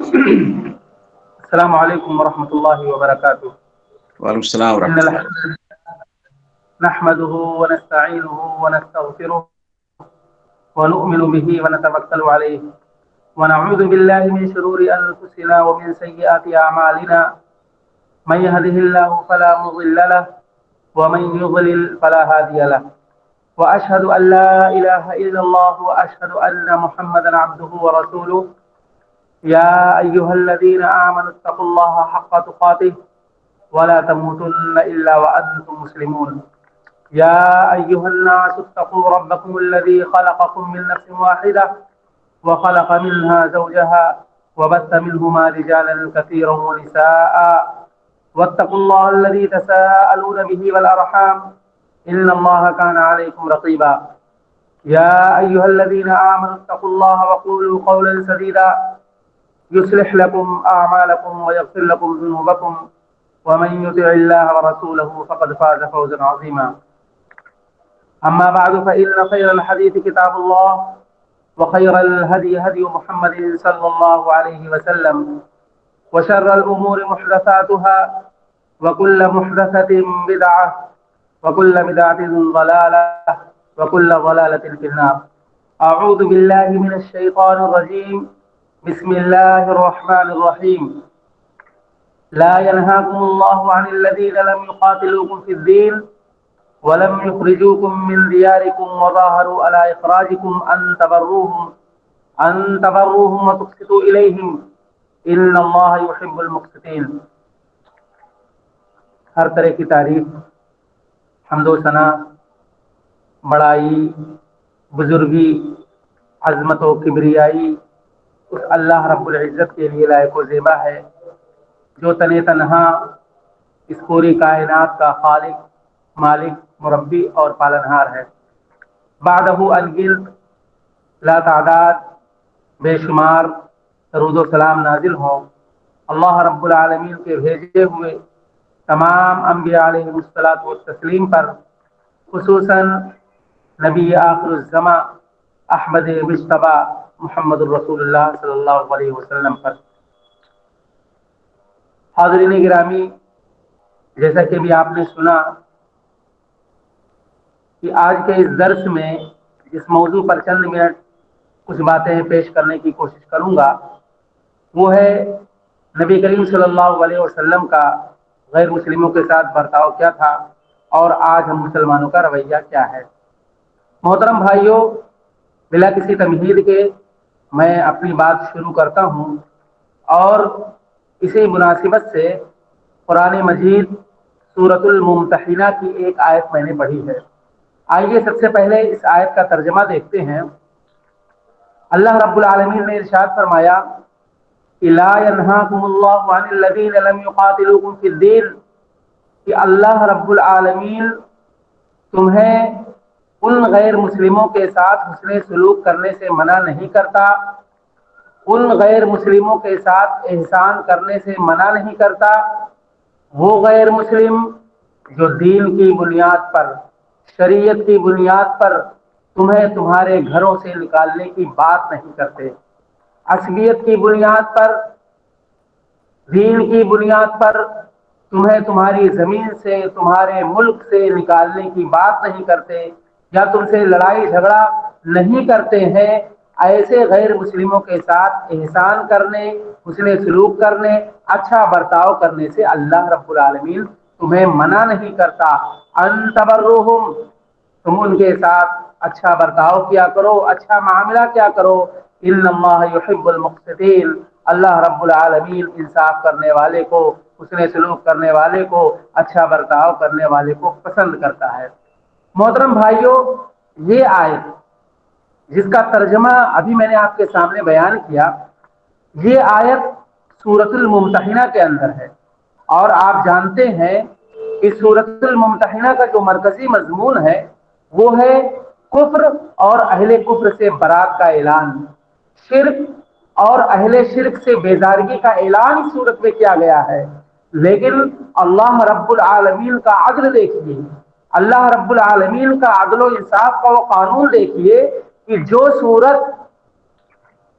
السلام علیکم ورحمۃ اللہ وبرکاتہ. وعلیکم السلام ان ورحمۃ اللہ. الحمد نحمده ونستعينه ونستغفره ونؤمن به ونتوكل عليه ونعوذ بالله من شرور انفسنا ومن سيئات اعمالنا. من يهده الله فلا مضل له ومن يضلل فلا هادي له. واشهد ان لا اله الا الله واشهد ان محمدا عبده ورسوله. يا أيها الذين آمنوا اتقوا الله حق تقاته ولا تموتن إلا وأنتم مسلمون. يا أيها الناس اتقوا ربكم الذي خلقكم من نفس واحدة وخلق منها زوجها وبث منهما رجالا كثيرا ونساء واتقوا الله الذي تساءلون به والأرحام إن الله كان عليكم رقيبا. يا أيها الذين آمنوا اتقوا الله وقولوا قولا سديدا يصلح لكم أعمالكم ويغفر لكم ذنوبكم ومن يطع الله ورسوله فقد فاز فوزا عظيما. أما بعد فإن خير الحديث كتاب الله وخير الهدي هدي محمد صلى الله عليه وسلم وشر الأمور محدثاتها وكل محدثة بدعة وكل بدعة ضلالة وكل ضلالة في النار. أعوذ بالله من الشيطان الرجيم. بسم الله الرحمن الرحيم. لا ينهاكم الله عن الذين لم يقاتلوكم في الدين ولم يخرجوكم من دياركم وظاهروا على إخراجكم أن تبروهم وتقسطوا إليهم إن الله يحب المقسطين. ہر طرح کی تعریف، حمد و ثنا، بڑائی، بزرگی، عظمت و کبریائی اس اللہ رب العزت کے لیے لائق و زیبا ہے جو تن تنہا اس پوری کائنات کا خالق، مالک، مربی اور پالنہار ہے. بعدہ الگنت لا تعداد بے شمار درود و سلام نازل ہوں اللہ رب العالمین کے بھیجے ہوئے تمام انبیاء علیہ الصلوۃ والتسلیم پر، خصوصاً نبی آخر الزماں احمد مجتبیٰ محمد الرسول اللہ صلی اللہ علیہ وسلم پر. حاضرین گرامی، جیسا کہ بھی آپ نے سنا کہ آج کے اس درس میں اس موضوع پر چند منٹ کچھ باتیں پیش کرنے کی کوشش کروں گا. وہ ہے نبی کریم صلی اللہ علیہ وسلم کا غیر مسلموں کے ساتھ برتاؤ کیا تھا اور آج ہم مسلمانوں کا رویہ کیا ہے. محترم بھائیوں، بلا کسی تمہید کے میں اپنی بات شروع کرتا ہوں اور اسی مناسبت سے قرآن مجید سورۃ الممتحنہ کی ایک آیت میں نے پڑھی ہے. آئیے سب سے پہلے اس آیت کا ترجمہ دیکھتے ہیں. اللہ رب العالمین نے ارشاد فرمایا لا ينهاكم الله عن الذين لم يقاتلوكم في الدين، کہ اللہ رب العالمین تمہیں ان غیر مسلموں کے ساتھ حسن سلوک کرنے سے منع نہیں کرتا، ان غیر مسلموں کے ساتھ احسان کرنے سے منع نہیں کرتا. وہ غیر مسلم جو دین کی بنیاد پر، شریعت کی بنیاد پر تمہیں تمہارے گھروں سے نکالنے کی بات نہیں کرتے، عصبیت کی بنیاد پر، دین کی بنیاد پر تمہیں تمہاری زمین سے، تمہارے ملک سے نکالنے کی بات نہیں کرتے یا تم سے لڑائی جھگڑا نہیں کرتے ہیں. ایسے غیر مسلموں کے ساتھ احسان کرنے، حسن سلوک کرنے، اچھا برتاؤ کرنے سے اللہ رب العالمین تمہیں منع نہیں کرتا. ان تبروہم، تم ان کے ساتھ اچھا برتاؤ کیا کرو، اچھا معاملہ کیا کرو. ان اللہ یحب المقسطین، اللہ رب العالمین انصاف کرنے والے کو، حسن سلوک کرنے والے کو، اچھا برتاؤ کرنے والے کو پسند کرتا ہے. محترم بھائیوں، یہ آیت جس کا ترجمہ ابھی میں نے آپ کے سامنے بیان کیا، یہ آیت سورۃ الممتحنہ کے اندر ہے. اور آپ جانتے ہیں کہ سورۃ الممتحنہ کا جو مرکزی مضمون ہے وہ ہے کفر اور اہل کفر سے برات کا اعلان، شرک اور اہل شرک سے بیزارگی کا اعلان اس صورت میں کیا گیا ہے. لیکن اللہ رب العالمین کا عدل دیکھیے، اللہ رب العالمین کا عدل و انصاف کا وہ قانون دیکھیے کہ جو صورت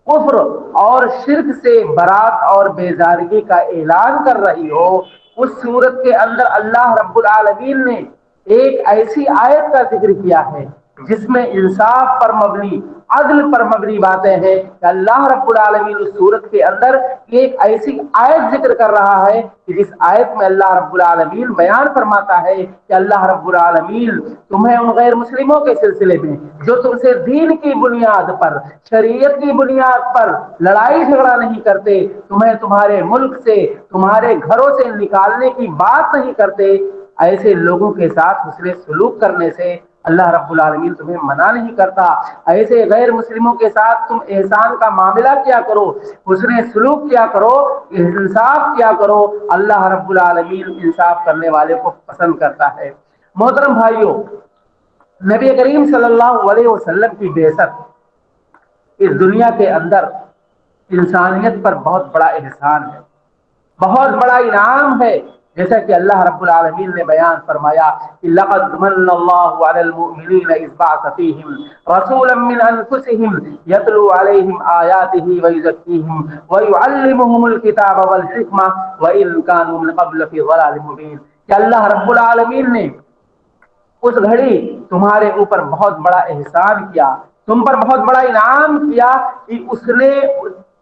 کفر اور شرک سے برات اور بیزارگی کا اعلان کر رہی ہو، اس صورت کے اندر اللہ رب العالمین نے ایک ایسی آیت کا ذکر کیا ہے جس میں انصاف پر مبنی، عدل پر مبنی باتیں ہیں، کہ اللہ رب العالمین اس صورت کے اندر ایک ایسی آیت ذکر کر رہا ہے کہ جس آیت میں اللہ رب العالمین بیان فرماتا ہے کہ اللہ رب العالمین تمہیں ان غیر مسلموں کے سلسلے میں جو تم سے دین کی بنیاد پر، شریعت کی بنیاد پر لڑائی جھگڑا نہیں کرتے، تمہیں تمہارے ملک سے، تمہارے گھروں سے نکالنے کی بات نہیں کرتے، ایسے لوگوں کے ساتھ حسن سلوک کرنے سے اللہ رب العالمین تمہیں منع نہیں کرتا۔ ایسے غیر مسلموں کے ساتھ تم احسان کا معاملہ کیا کرو، حسن سلوک کیا کرو، انصاف کیا کرو، اللہ رب العالمین انصاف کرنے والے کو پسند کرتا ہے۔ محترم بھائیوں، نبی کریم صلی اللہ علیہ وسلم کی بعثت اس دنیا کے اندر انسانیت پر بہت بڑا احسان ہے، بہت بڑا انعام ہے، جیسا کہ اللہ رب العالمین نے بیان فرمایا کہ لقد من اللہ علی المؤمنین اذ بعث فیہم رسولا من انفسہم یتلو علیہم آیاتہ ویزکیہم ویعلمہم الکتاب والحکمہ وان کانوا من قبل فی ضلال مبین، کہ اللہ رب العالمین نے اس گھڑی تمہارے اوپر بہت بڑا احسان کیا، تم پر بہت بڑا انعام کیا کہ اس نے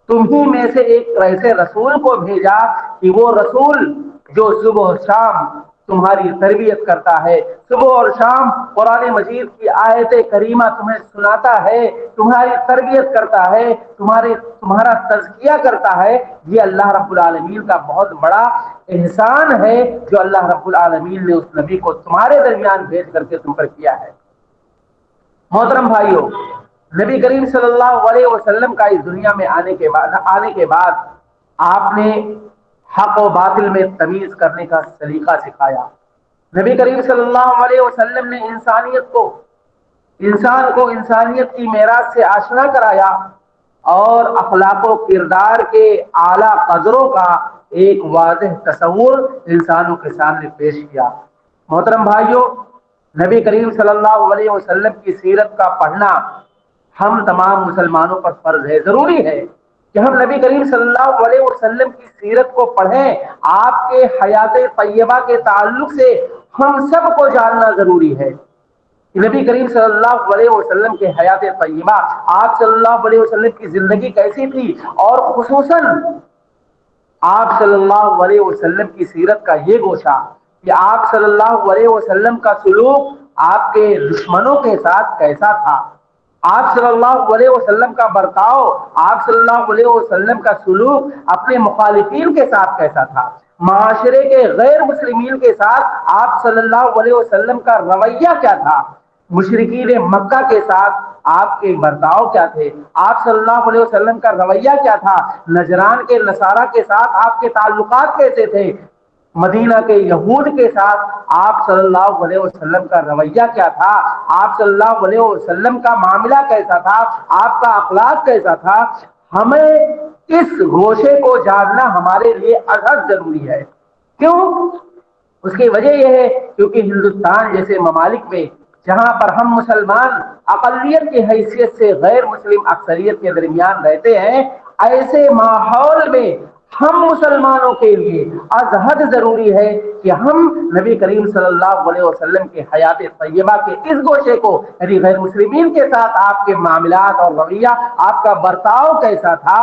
تمہیں میں سے ایک ایسے رسول کو بھیجا کہ وہ رسول جو صبح اور شام تمہاری تربیت کرتا ہے، صبح اور شام قرآن مجید کی آیت کریمہ تمہیں سناتا ہے، تمہاری تربیت کرتا ہے، تمہارا تزکیہ کرتا ہے۔ یہ اللہ رب العالمین کا بہت بڑا احسان ہے جو اللہ رب العالمین نے اس نبی کو تمہارے درمیان بھیج کر کے تم پر کیا ہے۔ محترم بھائیوں، نبی کریم صلی اللہ علیہ وسلم کا اس دنیا میں آنے کے بعد آپ نے حق و باطل میں تمیز کرنے کا سلیقہ سکھایا۔ نبی کریم صلی اللہ علیہ وسلم نے انسان کو انسانیت کی معراج سے آشنا کرایا اور اخلاق و کردار کے اعلیٰ قدروں کا ایک واضح تصور انسانوں کے سامنے پیش کیا۔ محترم بھائیوں، نبی کریم صلی اللہ علیہ وسلم کی سیرت کا پڑھنا ہم تمام مسلمانوں پر فرض ہے، ضروری ہے کہ ہم نبی کریم صلی اللہ علیہ وسلم کی سیرت کو پڑھیں۔ آپ کے حیات طیبہ کے تعلق سے ہم سب کو جاننا ضروری ہے کہ نبی کریم صلی اللہ علیہ وسلم کے حیات طیبہ، آپ صلی اللہ علیہ وسلم کی زندگی کیسی تھی، اور خصوصاً آپ صلی اللہ علیہ وسلم کی سیرت کا یہ گوشہ کہ آپ صلی اللہ علیہ وسلم کا سلوک آپ کے دشمنوں کے ساتھ کیسا تھا، آپ صلی اللہ علیہ وسلم کا برتاؤ، آپ صلی اللہ علیہ وسلم کا سلوک اپنے مخالفین کے ساتھ کیسا تھا، معاشرے کے غیر مسلمین کے ساتھ آپ صلی اللہ علیہ وسلم کا رویہ کیا تھا، مشرکین مکہ کے ساتھ آپ کے برتاؤ کیا تھے، آپ صلی اللہ علیہ وسلم کا رویہ کیا تھا، نجران کے نصارہ کے ساتھ آپ کے تعلقات کیسے تھے، مدینہ کے یہود کے ساتھ آپ صلی اللہ علیہ وسلم کا رویہ کیا تھا، آپ صلی اللہ علیہ وسلم کا معاملہ کیسا تھا، آپ کا اخلاق کیسا تھا، ہمیں اس گوشے کو جاننا ہمارے لیے ازحد ضروری ہے۔ کیوں؟ اس کی وجہ یہ ہے کیونکہ ہندوستان جیسے ممالک میں جہاں پر ہم مسلمان اقلیت کی حیثیت سے غیر مسلم اکثریت کے درمیان رہتے ہیں، ایسے ماحول میں ہم مسلمانوں کے لیے ازحد ضروری ہے کہ ہم نبی کریم صلی اللہ علیہ وسلم کے حیات طیبہ کے اس گوشے کو، یعنی غیر مسلمین کے ساتھ آپ کے معاملات اور رویہ، آپ کا برتاؤ کیسا تھا،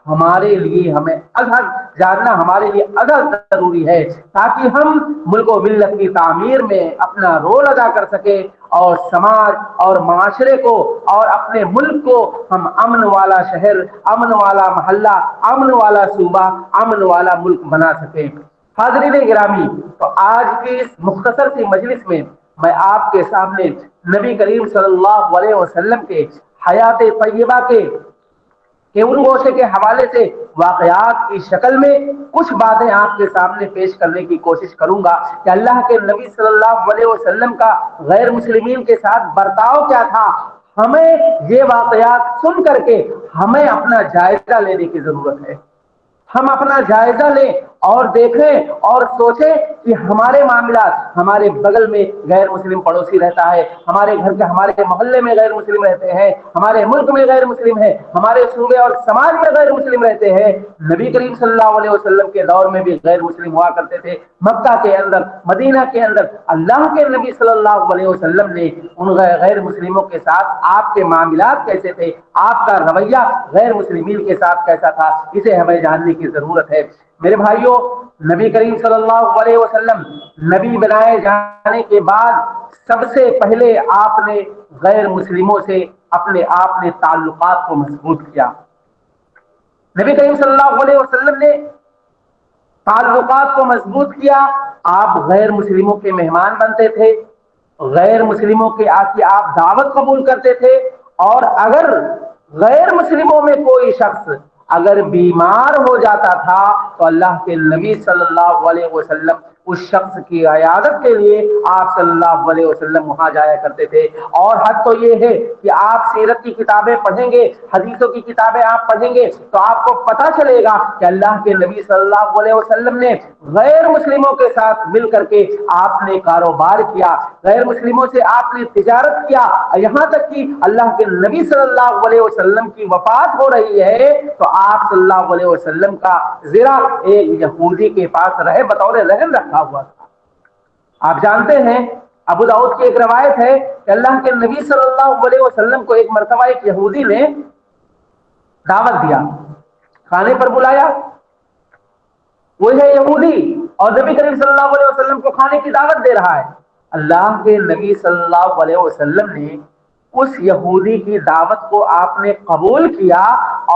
ہمارے لیے ہمیں ازحد جاننا ہمارے لیے ازحد ضروری ہے، تاکہ ہم ملک و ملت کی تعمیر میں اپنا رول ادا کر سکیں اور سماج اور معاشرے کو اور اپنے ملک کو ہم امن والا شہر، امن والا محلہ، امن والا صوبہ، امن والا ملک بنا سکیں۔ حاضرین گرامی، تو آج کی اس مختصر سی مجلس میں میں آپ کے سامنے نبی کریم صلی اللہ علیہ وسلم کے حیات طیبہ کے ان گوشے کے حوالے سے واقعات کی شکل میں کچھ باتیں آپ کے سامنے پیش کرنے کی کوشش کروں گا کہ اللہ کے نبی صلی اللہ علیہ وسلم کا غیر مسلمین کے ساتھ برتاؤ کیا تھا۔ ہمیں یہ واقعات سن کر کے ہمیں اپنا جائزہ لینے کی ضرورت ہے، ہم اپنا جائزہ لیں اور دیکھیں اور سوچیں کہ ہمارے معاملات، ہمارے بغل میں غیر مسلم پڑوسی رہتا ہے، ہمارے گھر کے ہمارے محلے میں غیر مسلم رہتے ہیں، ہمارے ملک میں غیر مسلم ہے، ہمارے صوبے اور سماج میں غیر مسلم رہتے ہیں۔ نبی کریم صلی اللہ علیہ وسلم کے دور میں بھی غیر مسلم ہوا کرتے تھے، مکہ کے اندر، مدینہ کے اندر۔ اللہ کے نبی صلی اللہ علیہ وسلم نے ان غیر مسلموں کے ساتھ آپ کے معاملات کیسے تھے، آپ کا رویہ غیر مسلمین کے ساتھ کیسا تھا، اسے ہمیں جاننے کی ضرورت ہے۔ میرے بھائیوں، نبی کریم صلی اللہ علیہ وسلم نبی بنائے جانے کے بعد سب سے پہلے آپ نے غیر مسلموں سے اپنے آپ نے تعلقات کو مضبوط کیا۔ نبی کریم صلی اللہ علیہ وسلم نے تعلقات کو مضبوط کیا۔ آپ غیر مسلموں کے مہمان بنتے تھے، غیر مسلموں کے کی آپ دعوت قبول کرتے تھے، اور اگر غیر مسلموں میں کوئی شخص اگر بیمار ہو جاتا تھا تو اللہ کے نبی صلی اللہ علیہ وسلم اس شخص کی عیادت کے لیے آپ صلی اللہ علیہ وسلم وہاں جایا کرتے تھے۔ اور حد تو یہ ہے کہ آپ سیرت کی کتابیں پڑھیں گے، حدیثوں کی کتابیں آپ پڑھیں گے تو آپ کو پتہ چلے گا کہ اللہ کے نبی صلی اللہ علیہ وسلم نے غیر مسلموں کے ساتھ مل کر کے آپ نے کاروبار کیا، غیر مسلموں سے آپ نے تجارت کیا، یہاں تک کہ اللہ کے نبی صلی اللہ علیہ وسلم کی وفات ہو رہی ہے تو آپ صلی اللہ علیہ وسلم کا زرہ ایک یہودی کے پاس رہے بطور رہن رکھا ہوا تھا۔ آپ جانتے ہیں ابو داؤد کی ایک روایت ہے کہ اللہ کے نبی صلی اللہ علیہ وسلم کو ایک مرتبہ ایک یہودی نے دعوت دیا، کھانے پر بلایا، وہ ہے یہودی اور نبی کریم صلی اللہ علیہ وسلم کو کھانے کی دعوت دے رہا ہے۔ اللہ کے نبی صلی اللہ علیہ وسلم نے اس یہودی کی دعوت کو آپ نے قبول کیا،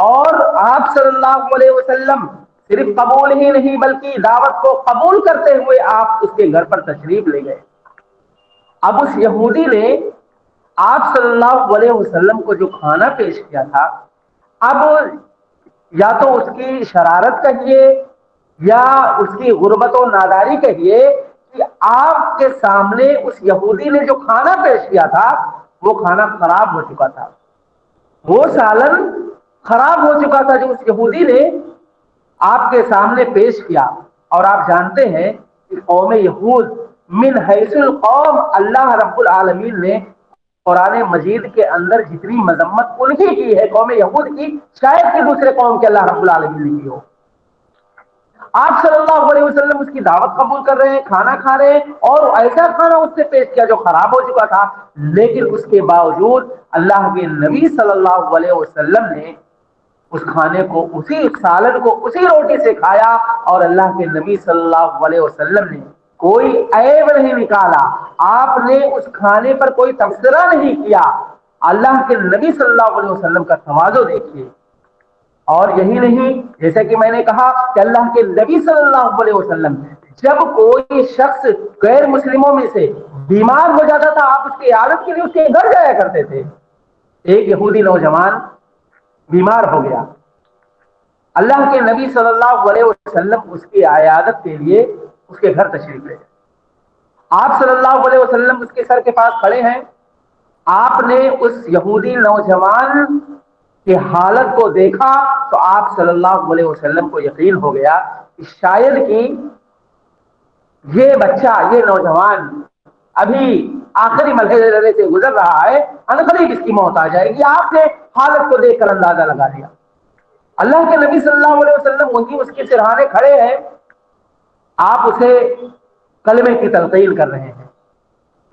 اور آپ صلی اللہ علیہ وسلم صرف قبول ہی نہیں بلکہ دعوت کو قبول کرتے ہوئے آپ اس کے گھر پر تشریف لے گئے۔ اب اس یہودی نے آپ صلی اللہ علیہ وسلم کو جو کھانا پیش کیا تھا، اب یا تو اس کی شرارت کہیے یا اس کی غربت و ناداری کہیے کہ آپ کے سامنے اس یہودی نے جو کھانا پیش کیا تھا وہ کھانا خراب ہو چکا تھا، وہ سالن خراب ہو چکا تھا جو اس یہودی نے آپ کے سامنے پیش کیا۔ اور آپ جانتے ہیں کہ قوم یہود من حیث القوم اللہ رب العالمین نے قرآن مجید کے اندر جتنی مذمت ان کی ہے قوم یہود کی، شاید کہ دوسرے قوم کے اللہ رب العالمین نے کی ہو۔ آپ صلی اللہ علیہ وسلم اس کی دعوت قبول کر رہے ہیں، کھانا کھا رہے ہیں، اور ایسا کھانا اس سے پیش کیا جو خراب ہو چکا تھا، لیکن اس کے باوجود اللہ کے نبی صلی اللہ علیہ وسلم نے اس کھانے کو، اسی سالن کو، اسی روٹی سے کھایا، اور اللہ کے نبی صلی اللہ علیہ وسلم نے کوئی عیب نہیں نکالا، آپ نے اس کھانے پر کوئی تبصرہ نہیں کیا۔ اللہ کے نبی صلی اللہ علیہ وسلم کا تواضع دیکھیے۔ اور یہی نہیں، جیسے کہ میں نے کہا کہ اللہ کے نبی صلی اللہ علیہ وسلم جب کوئی شخص غیر مسلموں میں سے بیمار ہو جاتا تھا آپ اس کی عیادت کے لیے اس کے گھر جایا کرتے تھے۔ ایک یہودی نوجوان بیمار ہو گیا، اللہ کے نبی صلی اللہ علیہ وسلم اس کی عیادت کے لیے اس کے گھر تشریف لے گئے۔ آپ صلی اللہ علیہ وسلم اس کے سر کے پاس کھڑے ہیں، آپ نے اس یہودی نوجوان کی حالت کو دیکھا تو آپ صلی اللہ علیہ وسلم کو یقین ہو گیا کہ شاید کہ یہ بچہ، یہ نوجوان ابھی آخری مرحلے سے گزر رہا ہے، عنقریب اس کی موت آ جائے گی۔ آپ نے حالت کو دیکھ کر اندازہ لگا لیا۔ اللہ کے نبی صلی اللہ علیہ وسلم وہیں اس کے سرہانے کھڑے ہیں، آپ اسے کلمے کی تلقین کر رہے ہیں،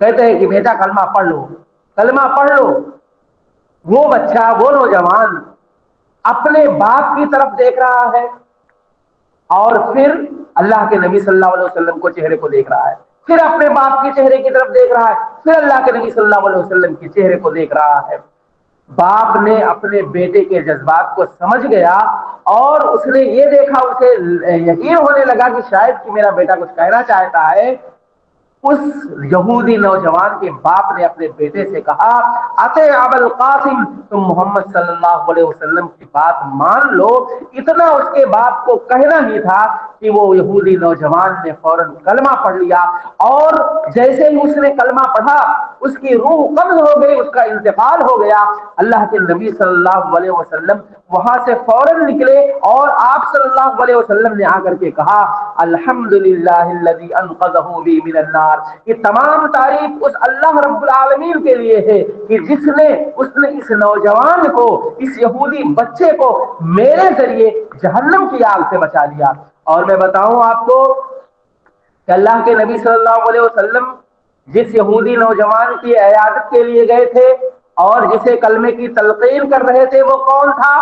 کہتے ہیں کہ بیٹا کلمہ پڑھ لو، کلمہ پڑھ لو۔ وہ بچہ، وہ نوجوان اپنے باپ کی طرف دیکھ رہا ہے، اور پھر اللہ کے نبی صلی اللہ علیہ وسلم کو چہرے کو دیکھ رہا ہے، پھر اپنے باپ کے چہرے کی طرف دیکھ رہا ہے، پھر اللہ کے نبی صلی اللہ علیہ وسلم کے چہرے کو دیکھ رہا ہے۔ باپ نے اپنے بیٹے کے جذبات کو سمجھ گیا، اور اس نے یہ دیکھا، اسے یقین ہونے لگا کہ شاید کہ میرا بیٹا کچھ کہنا چاہتا ہے، اس یہودی نوجوان کے باپ نے اپنے بیٹے سے کہا، اتے ابو القاسم، تم محمد صلی اللہ علیہ وسلم کی بات مان لو۔ اتنا اس کے باپ کو کہنا ہی تھا کہ وہ یہودی نوجوان نے فوراً کلمہ پڑھ لیا، اور جیسے ہی اس نے کلمہ پڑھا اس کی روح قبض ہو گئی، اس کا انتقال ہو گیا۔ اللہ کے نبی صلی اللہ علیہ وسلم وہاں سے فوراً نکلے اور آپ صلی اللہ علیہ وسلم نے آ کر کے کہا، الحمدللہ الذی انقذہ بی من النار، یہ تمام تعریف اس اللہ رب العالمین کے لیے ہے کہ اس نے اس نوجوان کو، اس یہودی بچے کو میرے ذریعے جہنم کی آگ سے بچا لیا۔ اور میں بتاؤں آپ کو کہ اللہ کے نبی صلی اللہ علیہ وسلم جس یہودی نوجوان کی عیادت کے لیے گئے تھے اور جسے کلمے کی تلقین کر رہے تھے، وہ کون تھا؟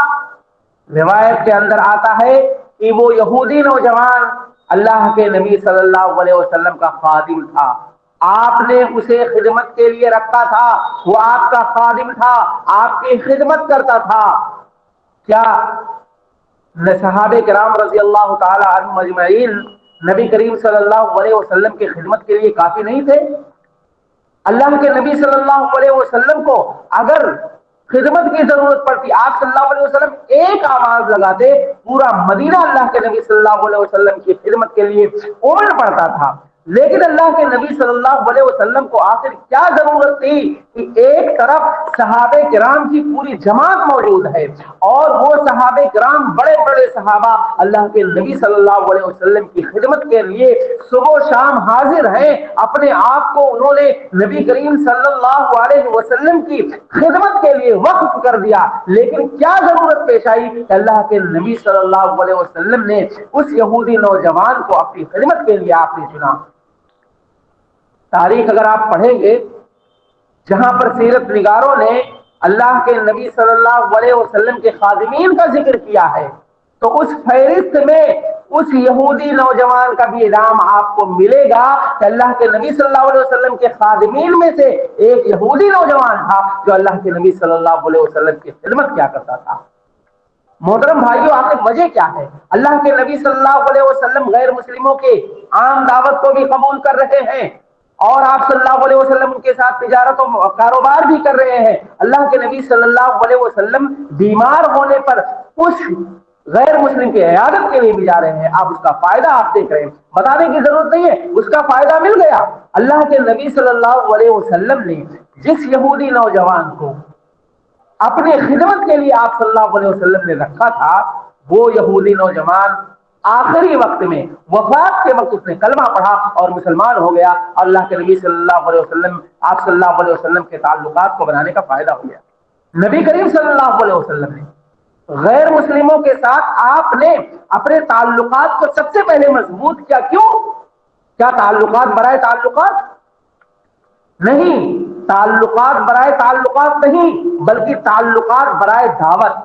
روایت کے اندر آتا ہے کہ وہ یہودی نوجوان اللہ کے نبی صلی اللہ علیہ وسلم کا خادم تھا۔ آپ نے اسے خدمت کے لیے رکھا تھا، وہ آپ کا خادم تھا، آپ کی خدمت کرتا تھا۔ کیا صحابہ کرام رضی اللہ تعالی عنہم اجمعین نبی کریم صلی اللہ علیہ وسلم کی خدمت کے لیے کافی نہیں تھے؟ اللہ کے نبی صلی اللہ علیہ وسلم کو اگر خدمت کی ضرورت پڑتی، آپ صلی اللہ علیہ وسلم ایک آواز لگاتے، پورا مدینہ اللہ کے نبی صلی اللہ علیہ وسلم کی خدمت کے لیے امڑ پڑتا تھا۔ لیکن اللہ کے نبی صلی اللہ علیہ وسلم کو آخر کیا ضرورت تھی کہ ایک طرف صحابہ کرام کی پوری جماعت موجود ہے، اور وہ صحابہ کرام بڑے بڑے صحابہ اللہ کے نبی صلی اللہ علیہ وسلم کی خدمت کے لیے صبح و شام حاضر ہیں، اپنے آپ کو انہوں نے نبی کریم صلی اللہ علیہ وسلم کی خدمت کے لیے وقف کر دیا۔ لیکن کیا ضرورت پیش آئی کہ اللہ کے نبی صلی اللہ علیہ وسلم نے اس یہودی نوجوان کو اپنی خدمت کے لیے آپ نے چنا؟ تاریخ اگر آپ پڑھیں گے، جہاں پر سیرت نگاروں نے اللہ کے نبی صلی اللہ علیہ وسلم کے خادمین کا ذکر کیا ہے، تو اس فہرست میں اس یہودی نوجوان کا بھی نام آپ کو ملے گا کہ اللہ کے نبی صلی اللہ علیہ وسلم کے خادمین میں سے ایک یہودی نوجوان تھا جو اللہ کے نبی صلی اللہ علیہ وسلم کی خدمت کیا کرتا تھا۔ محترم بھائیوں، آخر وجہ کیا ہے؟ اللہ کے نبی صلی اللہ علیہ وسلم غیر مسلموں کے عام دعوت کو بھی قبول کر رہے ہیں، اور آپ صلی اللہ علیہ وسلم ان کے ساتھ تجارت و کاروبار بھی کر رہے ہیں۔ اللہ کے نبی صلی اللہ علیہ وسلم بیمار ہونے پر اس غیر مسلم کی عیادت کے لیے بھی جا رہے ہیں۔ آپ اس کا فائدہ آپ دیکھ رہے ہیں، بتانے کی ضرورت نہیں ہے، اس کا فائدہ مل گیا۔ اللہ کے نبی صلی اللہ علیہ وسلم نے جس یہودی نوجوان کو اپنی خدمت کے لیے آپ صلی اللہ علیہ وسلم نے رکھا تھا، وہ یہودی نوجوان آخری وقت میں، وفات کے وقت اس نے کلمہ پڑھا اور مسلمان ہو گیا۔ اللہ کے نبی صلی اللہ علیہ وسلم، آپ صلی اللہ علیہ وسلم کے تعلقات کو بنانے کا فائدہ ہو گیا۔ نبی کریم صلی اللہ علیہ وسلم نے غیر مسلموں کے ساتھ آپ نے اپنے تعلقات کو سب سے پہلے مضبوط کیا۔ کیوں؟ کیا تعلقات برائے تعلقات نہیں، تعلقات برائے تعلقات نہیں، بلکہ تعلقات برائے دعوت،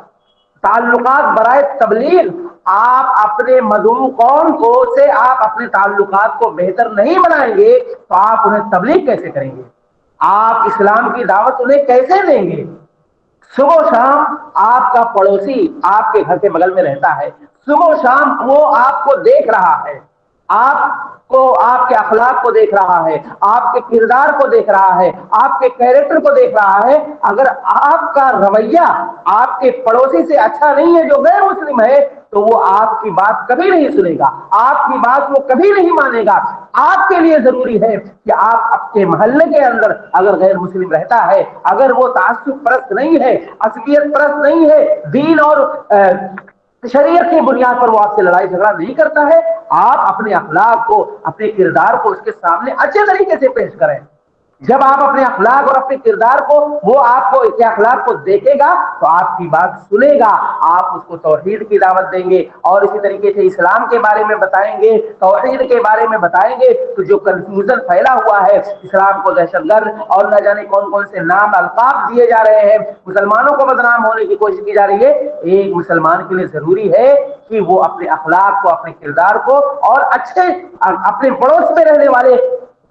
تعلقات برائے تبلیغ۔ آپ اپنے مدعو قوم کو سے آپ اپنے تعلقات کو بہتر نہیں بنائیں گے تو آپ انہیں تبلیغ کیسے کریں گے؟ آپ اسلام کی دعوت انہیں کیسے دیں گے؟ صبح و شام آپ کا پڑوسی آپ کے گھر کے بغل میں رہتا ہے، صبح و شام وہ آپ کو دیکھ رہا ہے، آپ کو، آپ کے اخلاق کو دیکھ رہا ہے، آپ کے کردار کو دیکھ رہا ہے، آپ کے کیریکٹر کو دیکھ رہا ہے۔ اگر آپ کا رویہ آپ کے پڑوسی سے اچھا نہیں ہے جو غیر مسلم ہے، تو وہ آپ کی بات کبھی نہیں سنے گا، آپ کی بات وہ کبھی نہیں مانے گا۔ آپ کے لیے ضروری ہے کہ آپ اپنے محلے کے اندر اگر غیر مسلم رہتا ہے، اگر وہ تعصب پرست نہیں ہے، عصبیت پرست نہیں ہے، دین اور شریعت کی بنیاد پر وہ آپ سے لڑائی جھگڑا نہیں کرتا ہے، آپ اپنے اخلاق کو، اپنے کردار کو اس کے سامنے اچھے طریقے سے پیش کریں۔ جب آپ اپنے اخلاق اور اپنے کردار کو، وہ آپ کو کے اخلاق کو دیکھے گا تو آپ کی بات سنے گا، آپ اس کو توحید کی دعوت دیں گے اور اسی طریقے سے اسلام کے بارے میں بتائیں گے، توحید کے بارے میں بتائیں گے۔ تو جو کنفیوژن پھیلا ہوا ہے، اسلام کو دہشت گرد اور نہ جانے کون کون سے نام القاب دیے جا رہے ہیں، مسلمانوں کو بدنام ہونے کی کوشش کی جا رہی ہے، ایک مسلمان کے لیے ضروری ہے کہ وہ اپنے اخلاق کو، اپنے کردار کو اور اچھے اپنے پڑوس میں رہنے والے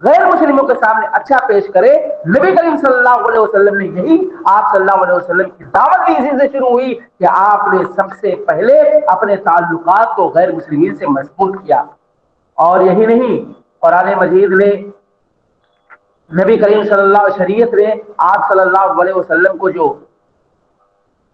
غیر مسلموں کے سامنے اچھا پیش کرے۔ نبی کریم صلی اللہ علیہ وسلم نے یہی، آپ صلی اللہ علیہ وسلم کی دعوت بھی اسی سے شروع ہوئی کہ آپ نے سب سے پہلے اپنے تعلقات کو غیر مسلمین سے مضبوط کیا۔ اور یہی نہیں، قرآن مجید نے نبی کریم صلی اللہ علیہ شریعت نے آپ صلی اللہ علیہ وسلم کو جو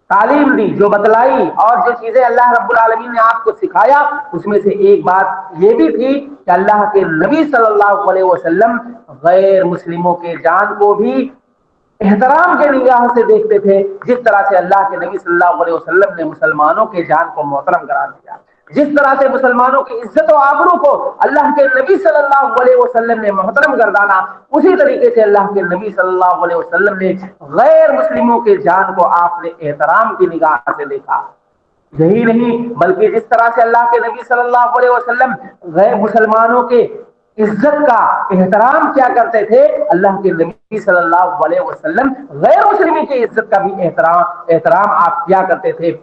تعلیم دی، جو بتلائی، اور جو چیزیں اللہ رب العالمین نے آپ کو سکھایا، اس میں سے ایک بات یہ بھی تھی کہ اللہ کے نبی صلی اللہ علیہ وسلم غیر مسلموں کے جان کو بھی احترام کے نگاہ سے دیکھتے تھے، جس طرح سے اللہ کے نبی صلی اللہ علیہ وسلم نے مسلمانوں کے جان کو محترم قرار دیا، جس طرح سے مسلمانوں کی عزت و آبرو کو اللہ کے نبی صلی اللہ علیہ وسلم نے محترم گردانا، اسی طریقے سے اللہ کے نبی صلی اللہ علیہ وسلم نے غیر مسلموں کے جان کو آپ نے احترام کی نگاہ سے دیکھا۔ یہی نہیں بلکہ جس طرح سے اللہ کے نبی صلی اللہ علیہ وسلم غیر مسلمانوں کے عزت کا احترام کیا کرتے تھے، اللہ کے نبی صلی اللہ علیہ وسلم غیر مسلموں کی عزت کا بھی احترام آپ کیا کرتے تھے۔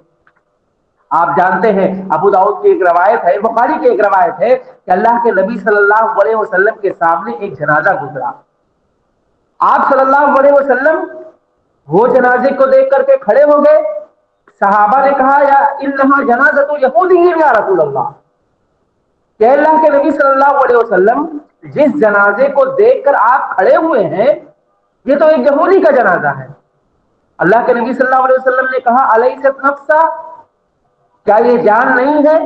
آپ جانتے ہیں ابو داؤد کی ایک روایت ہے، بخاری کی ایک روایت ہے کہ اللہ کے نبی صلی اللہ علیہ وسلم کے سامنے ایک جنازہ گزرا، آپ صلی اللہ علیہ وسلم وہ جنازے کو دیکھ کر کے کھڑے ہو گئے۔ صحابہ نے کہا یا انہا جنازۃ یہودی یا رسول اللہ، کہ اللہ کے نبی صلی اللہ علیہ وسلم جس جنازے کو دیکھ کر آپ کھڑے ہوئے ہیں یہ تو ایک یہودی کا جنازہ ہے۔ اللہ کے نبی صلی اللہ علیہ وسلم نے کہا الیست نفسا، کیا یہ جان نہیں ہے؟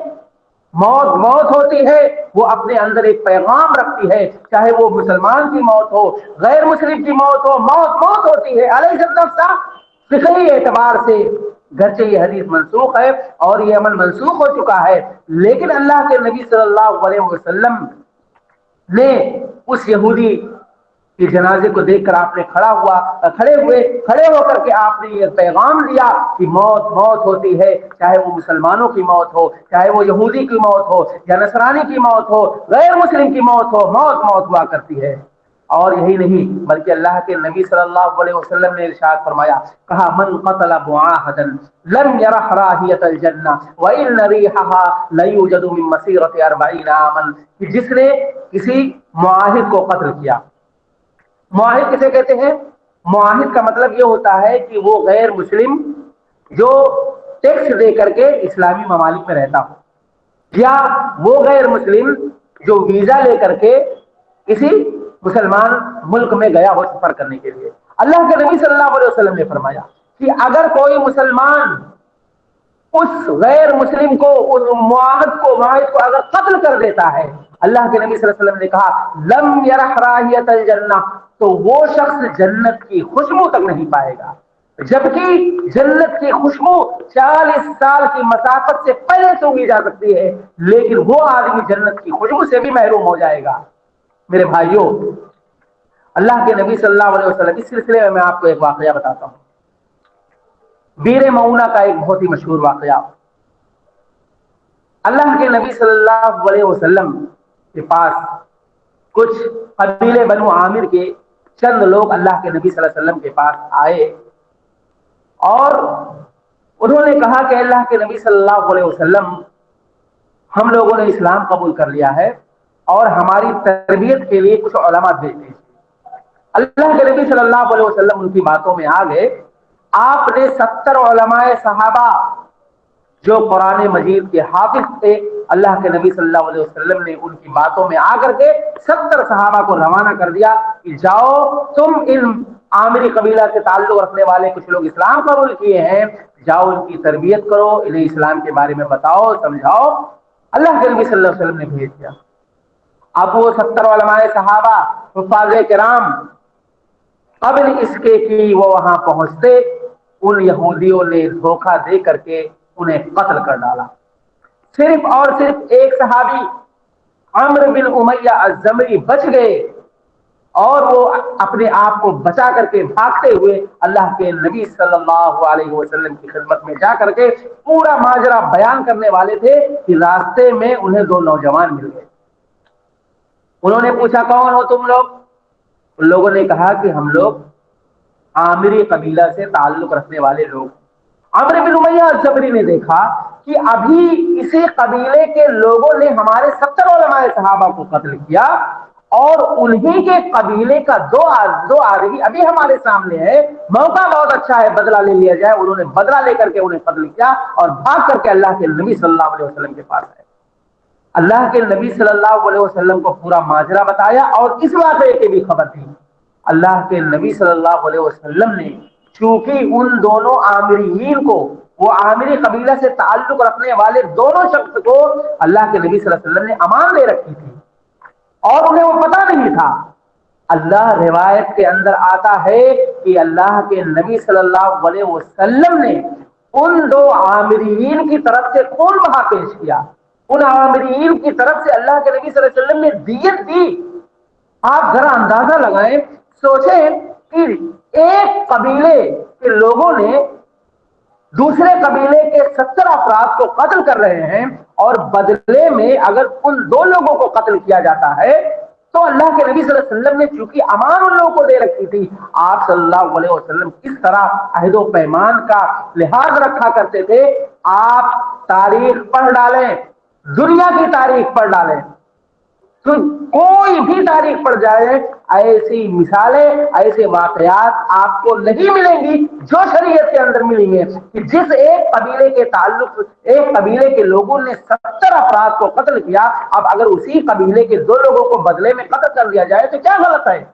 موت موت ہوتی ہے، وہ اپنے اندر ایک پیغام رکھتی ہے، چاہے وہ مسلمان کی موت ہو، غیر مسلم کی موت ہو، موت موت ہوتی ہے۔ الیست نفسا فقہی اعتبار سے گرچہ یہ حدیث منسوخ ہے اور یہ عمل منسوخ ہو چکا ہے، لیکن اللہ کے نبی صلی اللہ علیہ وسلم نے اس یہودی کے جنازے کو دیکھ کر آپ نے کھڑے ہو کر کے آپ نے یہ پیغام دیا کہ موت موت ہوتی ہے، چاہے وہ مسلمانوں کی موت ہو، چاہے وہ یہودی کی موت ہو یا نصرانی کی موت ہو، غیر مسلم کی موت ہو، موت موت ہوا کرتی ہے۔ اور یہی نہیں بلکہ اللہ کے نبی صلی اللہ علیہ وسلم نے ارشاد فرمایا، کہا من قتل معاہدا لم يرح راحیۃ الجنہ وان ریحها لیوجد من مسیرۃ 40 عاما، کہ جس نے کسی معاہد کو قتل کیا۔ معاہد کسے کہتے ہیں؟ معاہد کا مطلب یہ ہوتا ہے کہ وہ غیر مسلم جو ٹیکس دے کر کے اسلامی ممالک میں رہتا ہو، یا وہ غیر مسلم جو ویزا لے کر کے کسی مسلمان ملک میں گیا ہو سفر کرنے کے لیے۔ اللہ کے نبی صلی اللہ علیہ وسلم نے فرمایا کہ اگر کوئی مسلمان اس غیر مسلم کو، اس معاہد کو اگر قتل کر دیتا ہے، اللہ کے نبی صلی اللہ علیہ وسلم نے کہا لم یرح راحیۃ الجنہ، تو وہ شخص جنت کی خوشبو تک نہیں پائے گا، جبکہ جنت کی خوشبو 40 سال کی مسافت سے پہلے سونگی جا سکتی ہے، لیکن وہ آدمی جنت کی خوشبو سے بھی محروم ہو جائے گا۔ میرے بھائیوں، اللہ کے نبی صلی اللہ علیہ وسلم، اس سلسلے میں آپ کو ایک واقعہ بتاتا ہوں، بیر معونہ کا ایک بہت ہی مشہور واقعہ۔ اللہ کے نبی صلی اللہ علیہ وسلم کے پاس کچھ قبیلے بنو عامر کے چند لوگ اللہ کے نبی صلی اللہ علیہ وسلم کے پاس آئے اور انہوں نے کہا کہ اللہ کے نبی صلی اللہ علیہ وسلم، ہم لوگوں نے اسلام قبول کر لیا ہے اور ہماری تربیت کے لیے کچھ علماء بھیج دیجیے۔ اللہ کے نبی صلی اللہ علیہ وسلم ان کی باتوں میں آ گئے۔ آپ نے 70 علماء صحابہ جو قرآن مجید کے حافظ تھے، اللہ کے نبی صلی اللہ علیہ وسلم نے ان کی باتوں میں آ کر کے 70 صحابہ کو روانہ کر دیا کہ جاؤ، تم ان عامری قبیلہ سے تعلق رکھنے والے کچھ لوگ اسلام قبول کیے ہیں، جاؤ ان کی تربیت کرو، انہیں اسلام کے بارے میں بتاؤ، سمجھاؤ۔ اللہ کے نبی صلی اللہ علیہ وسلم نے بھیج دیا۔ اب وہ 70 علماء صحابہ، حفاظ کرام، قبل اس کے کہ وہ وہاں پہنچتے، ان یہودیوں نے دھوکہ دے کر کے انہیں قتل کر ڈالا۔ صرف اور صرف ایک صحابی عمرو بن امیہ الزمری بچ گئے، اور وہ اپنے آپ کو بچا کر کے بھاگتے ہوئے اللہ کے نبی صلی اللہ علیہ وسلم کی خدمت میں جا کر کے پورا ماجرا بیان کرنے والے تھے کہ راستے میں انہیں 2 نوجوان مل گئے۔ انہوں نے پوچھا کون ہو تم لوگ؟ ان لوگوں نے کہا کہ ہم لوگ عامری قبیلہ سے تعلق رکھنے والے لوگ۔ عمرو بن امیہ الزبری نے دیکھا کہ ابھی اسی قبیلے کے لوگوں نے ہمارے 70 علماء صحابہ کو قتل کیا، اور انہی کے قبیلے کا دو آدمی ابھی ہمارے سامنے ہے، موقع بہت اچھا ہے، بدلہ لے لیا جائے۔ انہوں نے بدلہ لے کر کے انہیں قتل کیا اور بھاگ کر کے اللہ کے نبی صلی اللہ علیہ وسلم کے پاس آئے۔ اللہ کے نبی صلی اللہ علیہ وسلم کو پورا ماجرا بتایا اور اس واقعے کی بھی خبر دی۔ اللہ کے نبی صلی اللہ علیہ وسلم نے چونکہ ان دونوں عامرین کو، وہ عامری قبیلہ سے تعلق رکھنے والے دونوں شخص کو اللہ کے نبی صلی اللہ علیہ وسلم نے امان دے رکھی تھی اور انہیں وہ پتہ نہیں تھا، اللہ روایت کے اندر آتا ہے کہ اللہ کے نبی صلی اللہ علیہ وسلم نے ان دو عامرین کی طرف سے خون بہا پیش کیا، ان عامرین کی طرف سے اللہ کے نبی صلی اللہ علیہ وسلم نے دیت دی۔ آپ ذرا اندازہ لگائیں، سوچیں کہ ایک قبیلے کے لوگوں نے دوسرے قبیلے کے 70 افراد کو قتل کر رہے ہیں، اور بدلے میں اگر ان دو لوگوں کو قتل کیا جاتا ہے تو اللہ کے نبی صلی اللہ علیہ وسلم نے چونکہ امان ان لوگوں کو دے رکھی تھی، آپ صلی اللہ علیہ وسلم کس طرح عہد و پیمان کا لحاظ رکھا کرتے تھے۔ آپ تاریخ پڑھ ڈالیں، دنیا کی تاریخ پڑھ ڈالیں، تو کوئی بھی تاریخ پڑ جائے، ایسی مثالیں، ایسے واقعات آپ کو نہیں ملیں گی جو شریعت کے اندر ملیں گے کہ جس ایک قبیلے کے تعلق، ایک قبیلے کے لوگوں نے 70 افراد کو قتل کیا، اب اگر اسی قبیلے کے دو لوگوں کو بدلے میں قتل کر دیا جائے تو کیا غلط ہے؟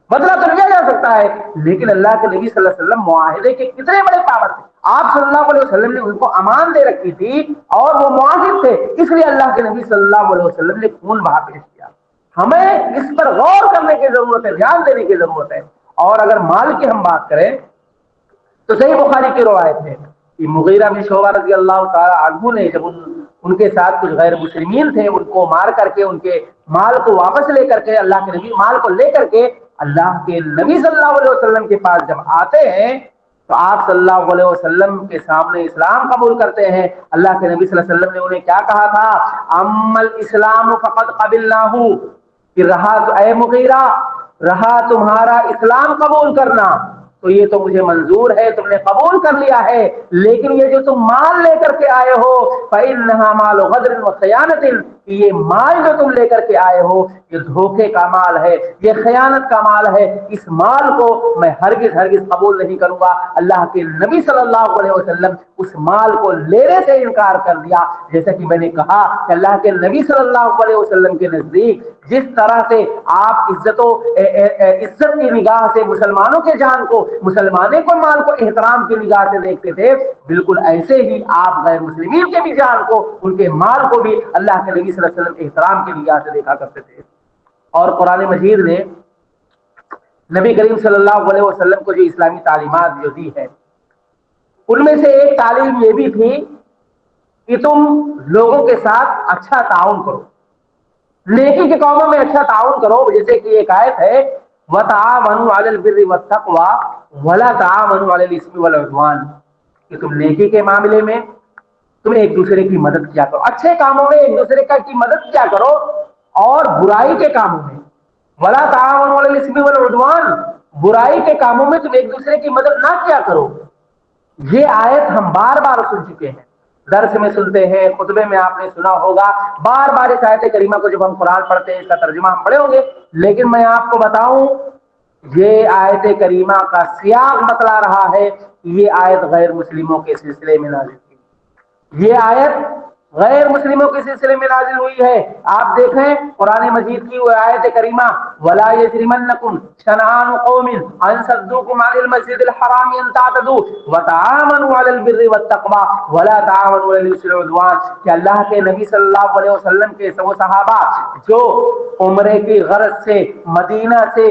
بدلہ تو لیا جا سکتا ہے، لیکن اللہ کے نبی صلی اللہ علیہ وسلم معاہدے کے کتنے بڑے پابند تھے، آپ صلی اللہ علیہ وسلم نے ان کو امان دے رکھی تھی اور وہ معاہد تھے، اس لیے اللہ کے نبی صلی اللہ علیہ وسلم نے خون بہا پیش کیا۔ ہمیں اس پر غور کرنے کی ضرورت ہے، دھیان دینے کی ضرورت ہے۔ اور اگر مال کی ہم بات کریں تو صحیح بخاری کی روایت ہے کہ مغیرہ بن شعبہ رضی اللہ تعالی عنہ نے جب ان کے ساتھ کچھ غیر مسلمین تھے، ان کو مار کر کے ان کے مال کو واپس لے کر کے، اللہ کے نبی مال کو لے کر کے اللہ کے نبی صلی اللہ علیہ وسلم کے پاس جب آتے ہیں تو آپ صلی اللہ علیہ وسلم کے سامنے اسلام قبول کرتے ہیں۔ اللہ کے نبی صلی اللہ علیہ وسلم نے انہیں کیا کہا تھا؟ اما الاسلام فقد قبلناہ، کہ رہا تو اے مغیرہ، رہا تمہارا اسلام قبول کرنا تو یہ تو مجھے منظور ہے، تم نے قبول کر لیا ہے، لیکن یہ جو تم مال لے کر کے آئے ہو فإنها مال غدر وخیانت، یہ مال جو تم لے کر کے آئے ہو یہ دھوکے کا مال ہے، یہ خیانت کا مال ہے، اس مال کو میں ہرگز ہرگز قبول نہیں کروں گا۔ اللہ کے نبی صلی اللہ علیہ وسلم اس مال کو لینے سے انکار کر دیا۔ جیسا کہ میں نے کہا کہ اللہ کے نبی صلی اللہ علیہ وسلم کے نزدیک جس طرح سے آپ عزت کی نگاہ سے مسلمانوں کے جان کو، مسلمانے کو مال کو احترام کی نگاہ سے دیکھتے تھے، بالکل ایسے ہی آپ غیر مسلمین کے بھی جان کو، ان کے مال کو بھی اللہ کے نبی صلی اللہ علیہ وسلم احترام کی نگاہ سے دیکھا کرتے تھے۔ اور قرآن مجید نے نبی کریم صلی اللہ علیہ وسلم کو جو اسلامی تعلیمات جو دی ہے، ان میں سے ایک تعلیم یہ بھی تھی کہ تم لوگوں کے ساتھ اچھا تعاون کرو، نیکی کے کاموں میں اچھا تعاون کرو۔ جیسے کہ ایک آیت ہے وَتَعَاوَنُوا عَلَى الْبِرِّ وَالتَّقْوَى وَلَا تَعَاوَنُوا عَلَى الْإِثْمِ وَالْعُدْوَانِ، کہ تم نیکی کے معاملے میں تم ایک دوسرے کی مدد کیا کرو، اچھے کاموں میں ایک دوسرے کی مدد کیا کرو، اور برائی کے کاموں میں وَلَا تَعَاوَنُوا عَلَى الْإِثْمِ وَالْعُدْوَانِ، برائی کے کاموں میں تم ایک دوسرے کی مدد نہ کیا کرو۔ یہ آیت ہم بار بار سن چکے ہیں، درس میں سنتے ہیں، خطبے میں آپ نے سنا ہوگا، بار بار اس آیت کریمہ کو جب ہم قرآن پڑھتے ہیں اس کا ترجمہ ہم پڑھے ہوں گے، لیکن میں آپ کو بتاؤں یہ آیت کریمہ کا سیاق بتلا رہا ہے کہ یہ آیت غیر مسلموں کے سلسلے میں نازل ہوئی، یہ آیت غیر مسلموں کے سلسلے میں نازل ہوئی ہے۔ آپ دیکھیں قرآن مجید کی وہ آیت کریمہ وَلَا يَجْرِمَنَّكُمْ شَنَآنُ قَوْمٍ أَن صَدُّوكُمْ عَنِ الْمَسْجِدِ الْحَرَامِ أَن تَعْتَدُوا وَتَعَاوَنُوا عَلَى الْبِرِّ وَالتَّقْوَى وَلَا تَعَاوَنُوا عَلَى الْإِثْمِ وَالْعُدْوَانِ، کہ اللہ کے نبی صلی اللہ علیہ وسلم کے وہ صحابہ جو عمرے کی غرض سے مدینہ سے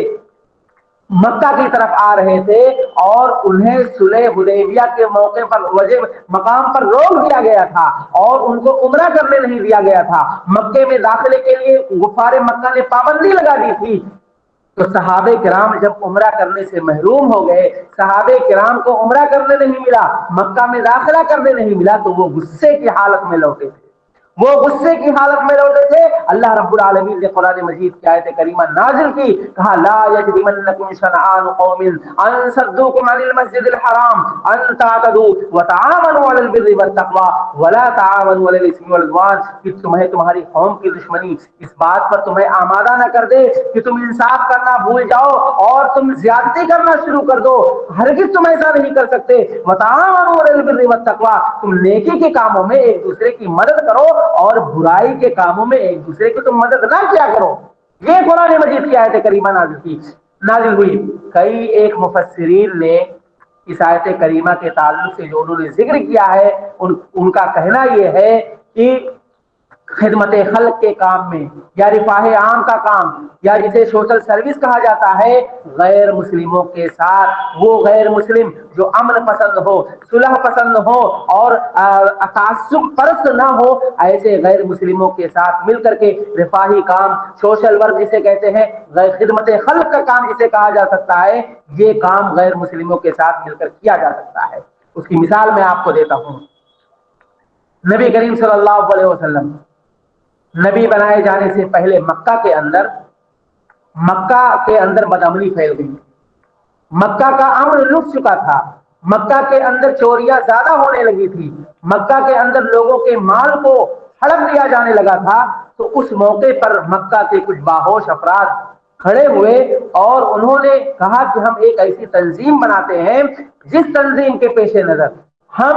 مکہ کی طرف آ رہے تھے اور انہیں صلح حدیبیہ کے موقع پر وجہ مقام پر روک دیا گیا تھا اور ان کو عمرہ کرنے نہیں دیا گیا تھا، مکے میں داخلے کے لیے غفار مکہ نے پابندی لگا دی تھی، تو صحابہ کرام جب عمرہ کرنے سے محروم ہو گئے، صحابہ کرام کو عمرہ کرنے نہیں ملا، مکہ میں داخلہ کرنے نہیں ملا، تو وہ غصے کی حالت میں لوٹے تھے، وہ غصے کی حالت میں لوٹے تھے۔ اللہ رب العالمین نے قرآن مجید کی آیت کریمہ نازل کی، کہا لا یجرمنکم شنآن قوم ان صدوکم عن المسجد الحرام ان تعتدوا وتعاونوا علی البر والتقوی ولا تعاونوا علی الاثم والعدوان، کہ تمہیں تمہاری قوم کی دشمنی اس بات پر تمہیں آمادہ نہ کر دے کہ تم انصاف کرنا بھول جاؤ اور تم زیادتی کرنا شروع کر دو، ہرگز تم ایسا نہیں کر سکتے۔ وتعاونوا علی البر والتقوی، تم نیکی کے کاموں میں ایک دوسرے کی مدد کرو اور برائی کے کاموں میں ایک دوسرے کی تم مدد نہ کیا کرو۔ یہ قرآن مجید کی آیت کریمہ نازل کی۔ نازل ہوئی۔ کئی ایک مفسرین نے اس آیت کریمہ کے تعلق سے جو انہوں نے ذکر کیا ہے، ان کا کہنا یہ ہے کہ خدمت خلق کے کام میں یا رفاہ عام کا کام یا جسے سوشل سروس کہا جاتا ہے، غیر مسلموں کے ساتھ، وہ غیر مسلم جو امن پسند ہو، صلح پسند ہو اور تعصب پرست نہ ہو، ایسے غیر مسلموں کے ساتھ مل کر کے رفاہی کام، سوشل ورک جسے کہتے ہیں، خدمت خلق کا کام جسے کہا جا سکتا ہے، یہ کام غیر مسلموں کے ساتھ مل کر کیا جا سکتا ہے۔ اس کی مثال میں آپ کو دیتا ہوں۔ نبی کریم صلی اللہ علیہ وسلم نبی بنائے جانے سے پہلے مکہ کے اندر بدامنی پھیل گئی، مکہ کا امن لٹ چکا تھا، مکہ کے اندر چوریاں زیادہ ہونے لگی تھی، مکہ کے اندر لوگوں کے مال کو ہڑپ لیا جانے لگا تھا۔ تو اس موقع پر مکہ کے کچھ باہوش افراد کھڑے ہوئے اور انہوں نے کہا کہ ہم ایک ایسی تنظیم بناتے ہیں جس تنظیم کے پیش نظر ہم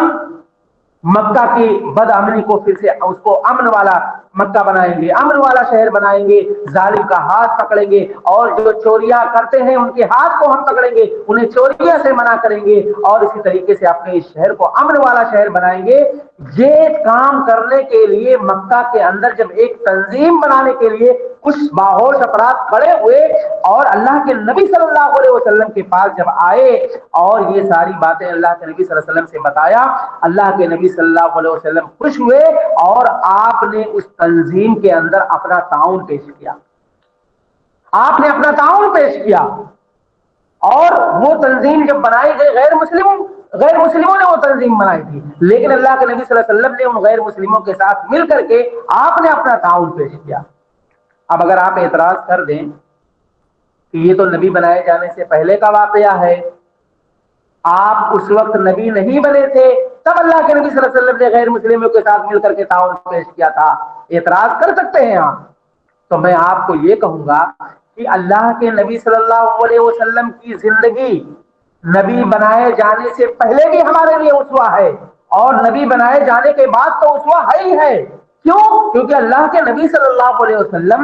مکہ کی بد امنی کو پھر سے اس کو امن والا مکہ بنائیں گے، امن والا شہر بنائیں گے، ظالم کا ہاتھ پکڑیں گے اور جو چوریاں کرتے ہیں ان کے ہاتھ کو ہم پکڑیں گے، انہیں چوریاں سے منع کریں گے اور اسی طریقے سے اپنے اس شہر کو امن والا شہر بنائیں گے۔ یہ کام کرنے کے لیے مکہ کے اندر جب ایک تنظیم بنانے کے لیے کچھ باہوش افراد کھڑے ہوئے اور اللہ کے نبی صلی اللہ علیہ وسلم کے پاس جب آئے اور یہ ساری باتیں اللہ کے نبی صلی اللہ علیہ وسلم سے بتایا، اللہ کے نبی صلی اللہ علیہ وسلم خوش ہوئے اور آپ نے اس تنظیم کے اندر اپنا تعاون پیش کیا، آپ نے اپنا تعاون پیش کیا اور وہ تنظیم جب بنائی گئی غیر مسلموں نے وہ تنظیم بنائی تھی، لیکن اللہ کے نبی صلی اللہ علیہ وسلم نے ان غیر مسلموں کے ساتھ مل کر کے آپ نے اپنا تعاون پیش کیا۔ اب اگر آپ اعتراض کر دیں کہ یہ تو نبی بنائے جانے سے پہلے کا واقعہ ہے، آپ اس وقت نبی نہیں بنے تھے، تب اللہ کے نبی صلی اللہ علیہ وسلم نے غیر مسلموں کے ساتھ مل کر کے تعاون پیش کیا تھا، اعتراض کر سکتے ہیں آپ؟ تو میں آپ کو یہ کہوں گا کہ اللہ کے نبی صلی اللہ علیہ وسلم کی زندگی نبی بنائے جانے سے پہلے بھی ہمارے لیے اسوہ ہے اور نبی بنائے جانے کے بعد تو اسوہ ہے ہی ہے۔ کیوں؟ کیونکہ اللہ کے نبی صلی اللہ علیہ وسلم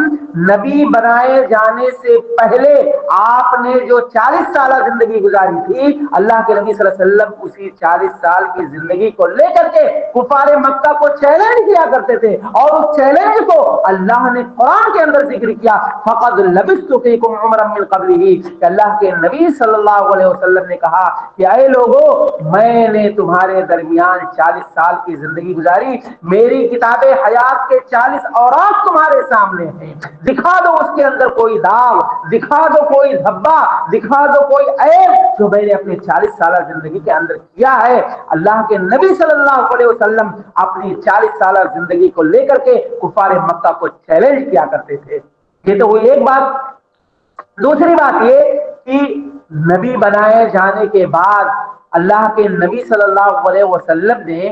نبی بنائے جانے سے پہلے آپ نے جو 40 سالہ زندگی گزاری تھی، اللہ کے نبی صلی اللہ علیہ وسلم اسی 40 سال کی زندگی کو لے کر کے کفار مکہ کو چیلنج کیا کرتے تھے اور اس چیلنج کو اللہ نے قرآن کے اندر ذکر کیا، فقد لبثت فیکم عمرا من قبلہ، کہ اللہ کے نبی صلی اللہ علیہ وسلم نے کہا کہ اے لوگو، میں نے تمہارے درمیان 40 سال کی زندگی گزاری، میری کتاب حیات کے 40 اوراق تمہارے سامنے ہیں، دکھا دو اس کے اندر کوئی داغ، دکھا دو کوئی دھبا، دکھا دو کوئی عیب جو میں نے اپنی 40 سالہ زندگی کے اندر کیا ہے۔ اللہ کے نبی صلی اللہ علیہ وسلم اپنی 40 سالہ زندگی کو لے کر کے کفار مکہ کو چیلنج کیا کرتے تھے۔ یہ تو ہوئی ایک بات۔ دوسری بات یہ کہ نبی بنائے جانے کے بعد اللہ کے نبی صلی اللہ علیہ وسلم نے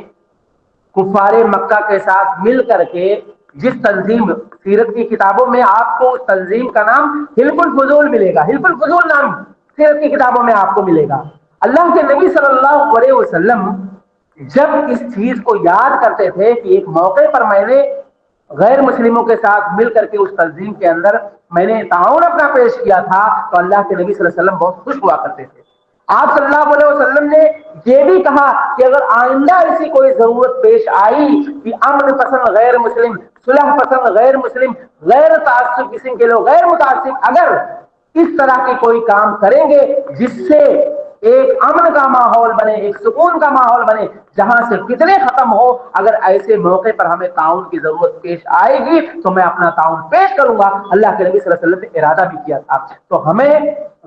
کفار مکہ کے ساتھ مل کر کے جس تنظیم، سیرت کی کتابوں میں آپ کو اس تنظیم کا نام حلف الفضول ملے گا، حلف الفضول نام سیرت کی کتابوں میں آپ کو ملے گا۔ اللہ کے نبی صلی اللہ علیہ وسلم جب اس چیز کو یاد کرتے تھے کہ ایک موقع پر میں نے غیر مسلموں کے ساتھ مل کر کے اس تنظیم کے اندر میں نے تعاون اپنا پیش کیا تھا، تو اللہ کے نبی صلی اللہ علیہ وسلم بہت خوش ہوا کرتے تھے۔ آپ صلی اللہ علیہ وسلم نے یہ بھی کہا کہ اگر آئندہ ایسی کوئی ضرورت پیش آئی کہ امن پسند غیر مسلم، صلح پسند غیر مسلم، غیر تعصب قسم کے لوگ، غیر متعصب اگر اس طرح کے کوئی کام کریں گے جس سے ایک امن کا ماحول بنے، ایک سکون کا ماحول بنے، جہاں سے فتنے ختم ہو، اگر ایسے موقع پر ہمیں تعاون کی ضرورت پیش آئے گی تو میں اپنا تعاون پیش کروں گا۔ اللہ کے نبی صلی اللہ علیہ وسلم نے ارادہ بھی کیا تھا۔ تو ہمیں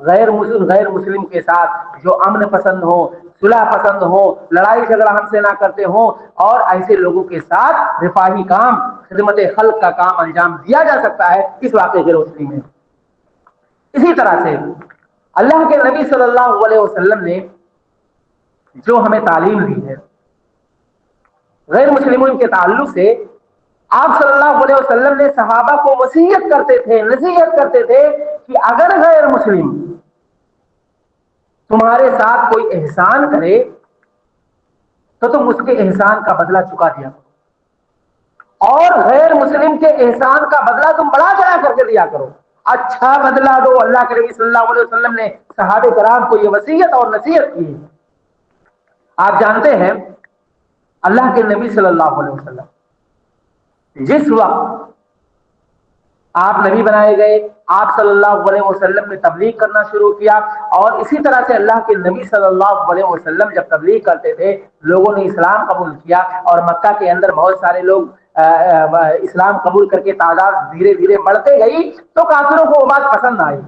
غیر مسلم کے ساتھ جو امن پسند ہو، صلح پسند ہو، لڑائی جھگڑا ہم سے نہ کرتے ہوں، اور ایسے لوگوں کے ساتھ رفاہی کام، خدمت خلق کا کام انجام دیا جا سکتا ہے اس واقعے کی روشنی میں۔ اسی طرح سے اللہ کے نبی صلی اللہ علیہ وسلم نے جو ہمیں تعلیم دی ہے غیر مسلموں کے تعلق سے، آپ صلی اللہ علیہ وسلم نے صحابہ کو وصیت کرتے تھے، نصیحت کرتے تھے کہ اگر غیر مسلم تمہارے ساتھ کوئی احسان کرے تو تم اس کے احسان کا بدلہ چکا دیا کرو، اور غیر مسلم کے احسان کا بدلہ تم بڑا چڑھا کر کے دیا کرو۔ اچھا بدلہ دو. اللہ کے نبی صلی اللہ علیہ وسلم نے صحابہ کرام کو یہ وصیت اور نصیحت کی. آپ جانتے ہیں اللہ کے نبی صلی اللہ علیہ وسلم جس وقت آپ نبی بنائے گئے, آپ صلی اللہ علیہ وسلم نے تبلیغ کرنا شروع کیا, اور اسی طرح سے اللہ کے نبی صلی اللہ علیہ وسلم جب تبلیغ کرتے تھے لوگوں نے اسلام قبول کیا, اور مکہ کے اندر بہت سارے لوگ اسلام قبول کر کے تعداد دھیرے دھیرے بڑھتے گئی, تو کافروں کو وہ بات پسند آئی,